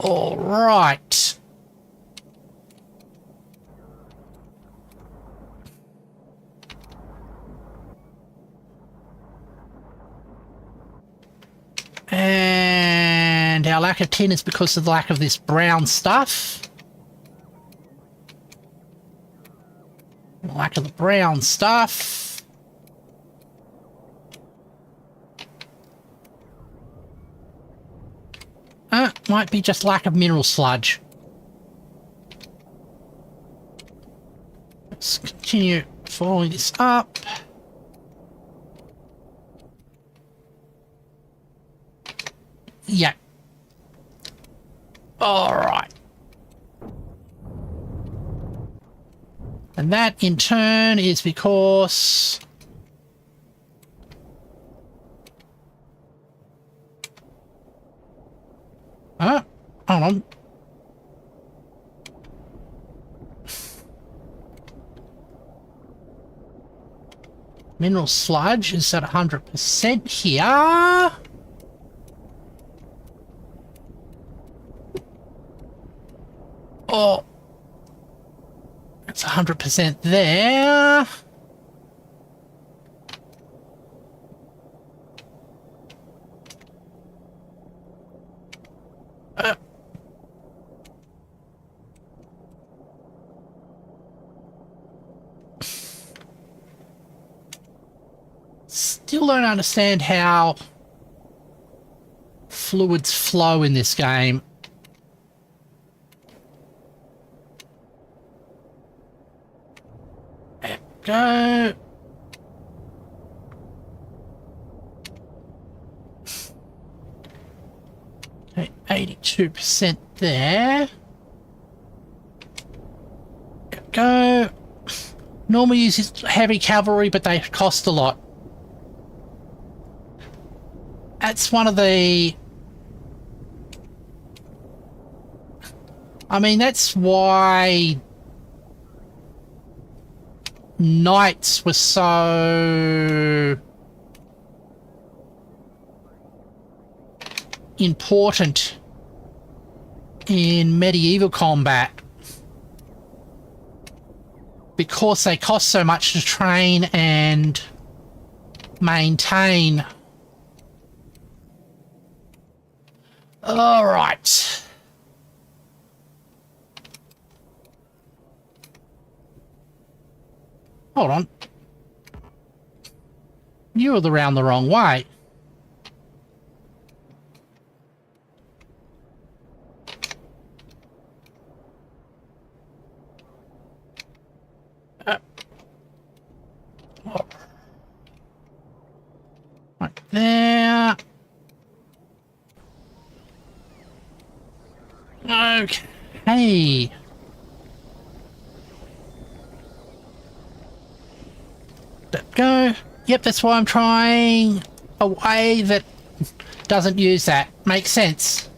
All right. And our lack of tin is because of the lack of this brown stuff. Lack of the brown stuff. Might be just lack of mineral sludge. Let's continue following this up. Yeah. All right. And that in turn is because hold on. Mineral sludge is at 100% here. Oh, it's 100% there. Still don't understand how fluids flow in this game. There we go. Okay, 82% there. There we go. Normally uses heavy cavalry, but they cost a lot. That's one of the... I mean, that's why knights were so important in medieval combat, because they cost so much to train and maintain. All right. Hold on. You're around the wrong way. Right there. Okay. There we go. Yep, that's why I'm trying a way that doesn't use that. Makes sense.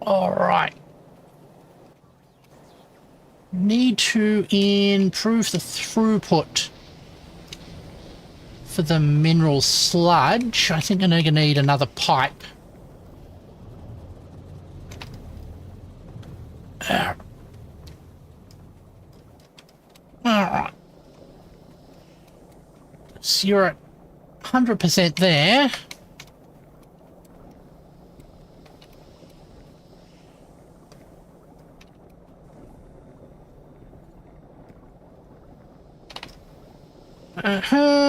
All right. Need to improve the throughput. for the mineral sludge. I think I'm going to need another pipe. Alright. So you're at 100% there.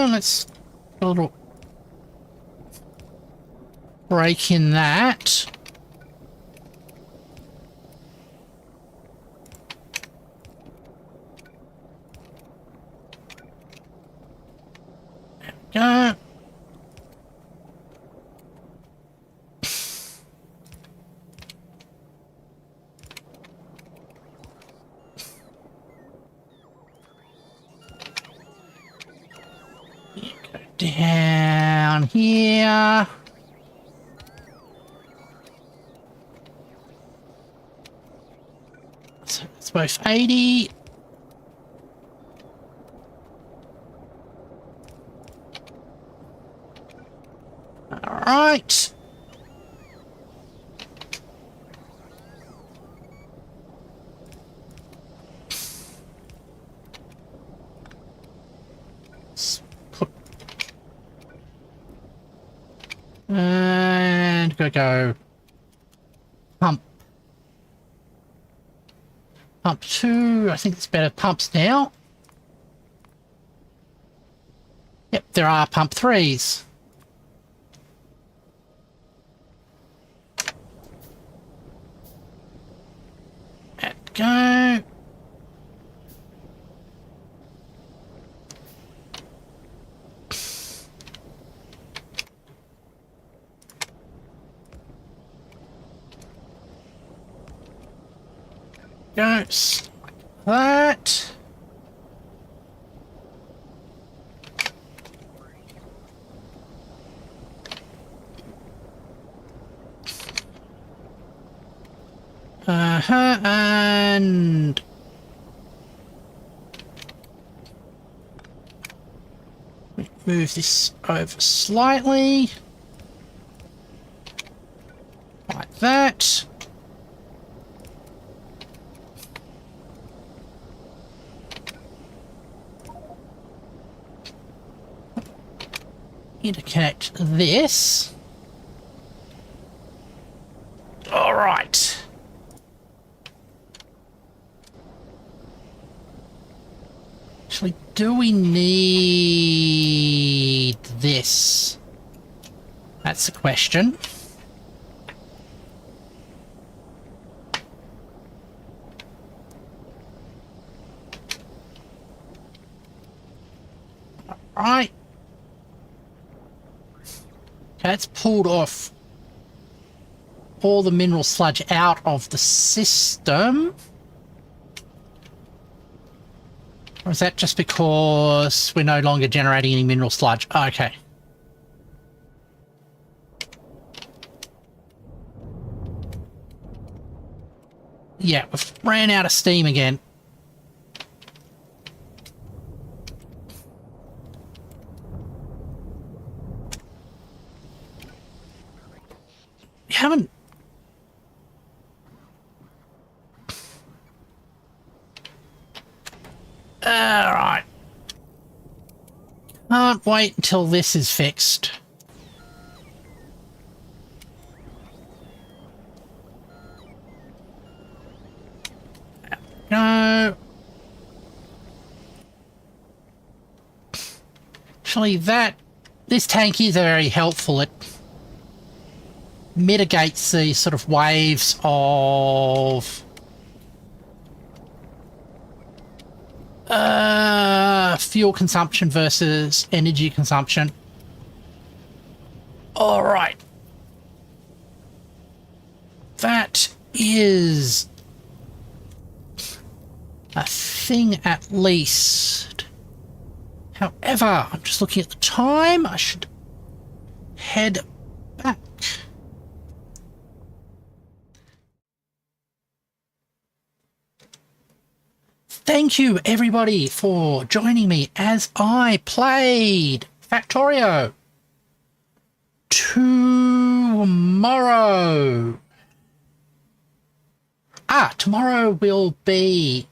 Let's a little break in that. There we go. Down here. So it's both 80. All right. And go pump 2. I think it's better pumps now. Yep, there are pump 3s. And go. Goes like that. And move this over slightly. Like that. Interconnect this. All right. Actually, do we need this? That's the question. All right. That's pulled off all the mineral sludge out of the system. Or is that just because we're no longer generating any mineral sludge? Okay. Yeah, we've ran out of steam again. We haven't... Alright. Can't wait until this is fixed. No. Actually, this tank is very helpful. It mitigates the sort of waves of fuel consumption versus energy consumption. All right. That is a thing at least. However, I'm just looking at the time. I should head back. Thank you, everybody, for joining me as I played Factorio. Tomorrow. Tomorrow will be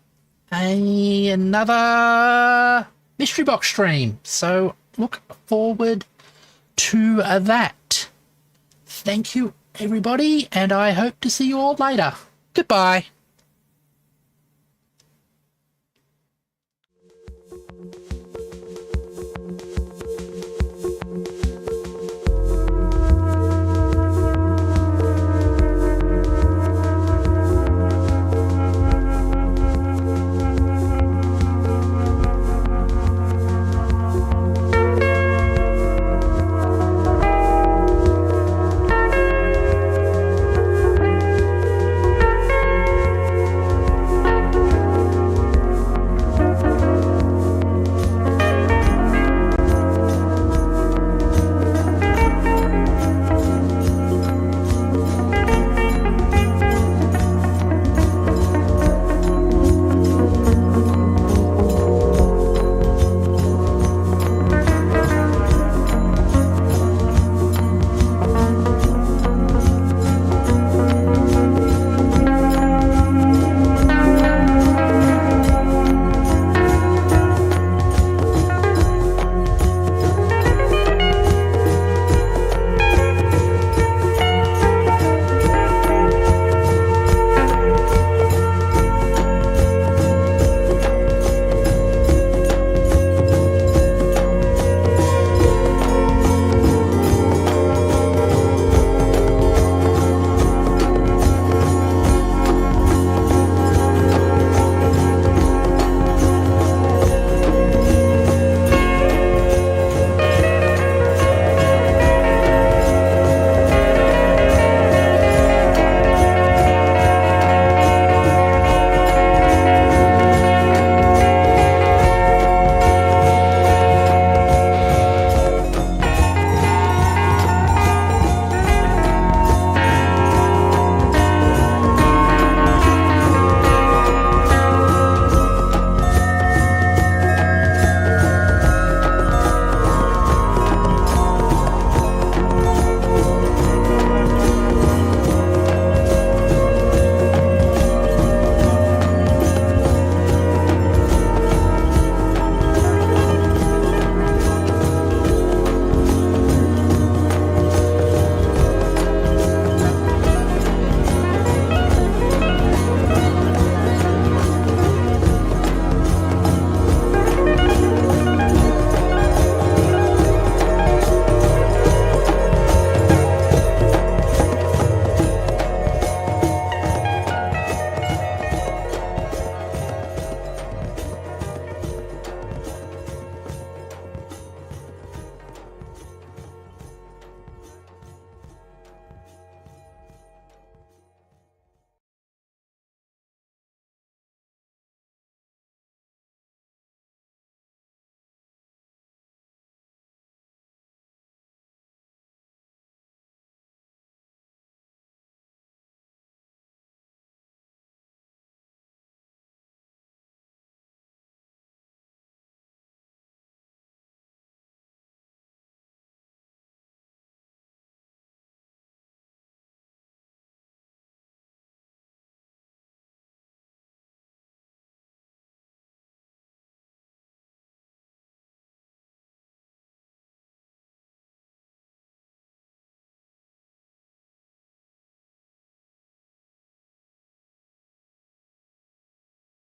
another mystery box stream. So look forward to that. Thank you, everybody, and I hope to see you all later. Goodbye.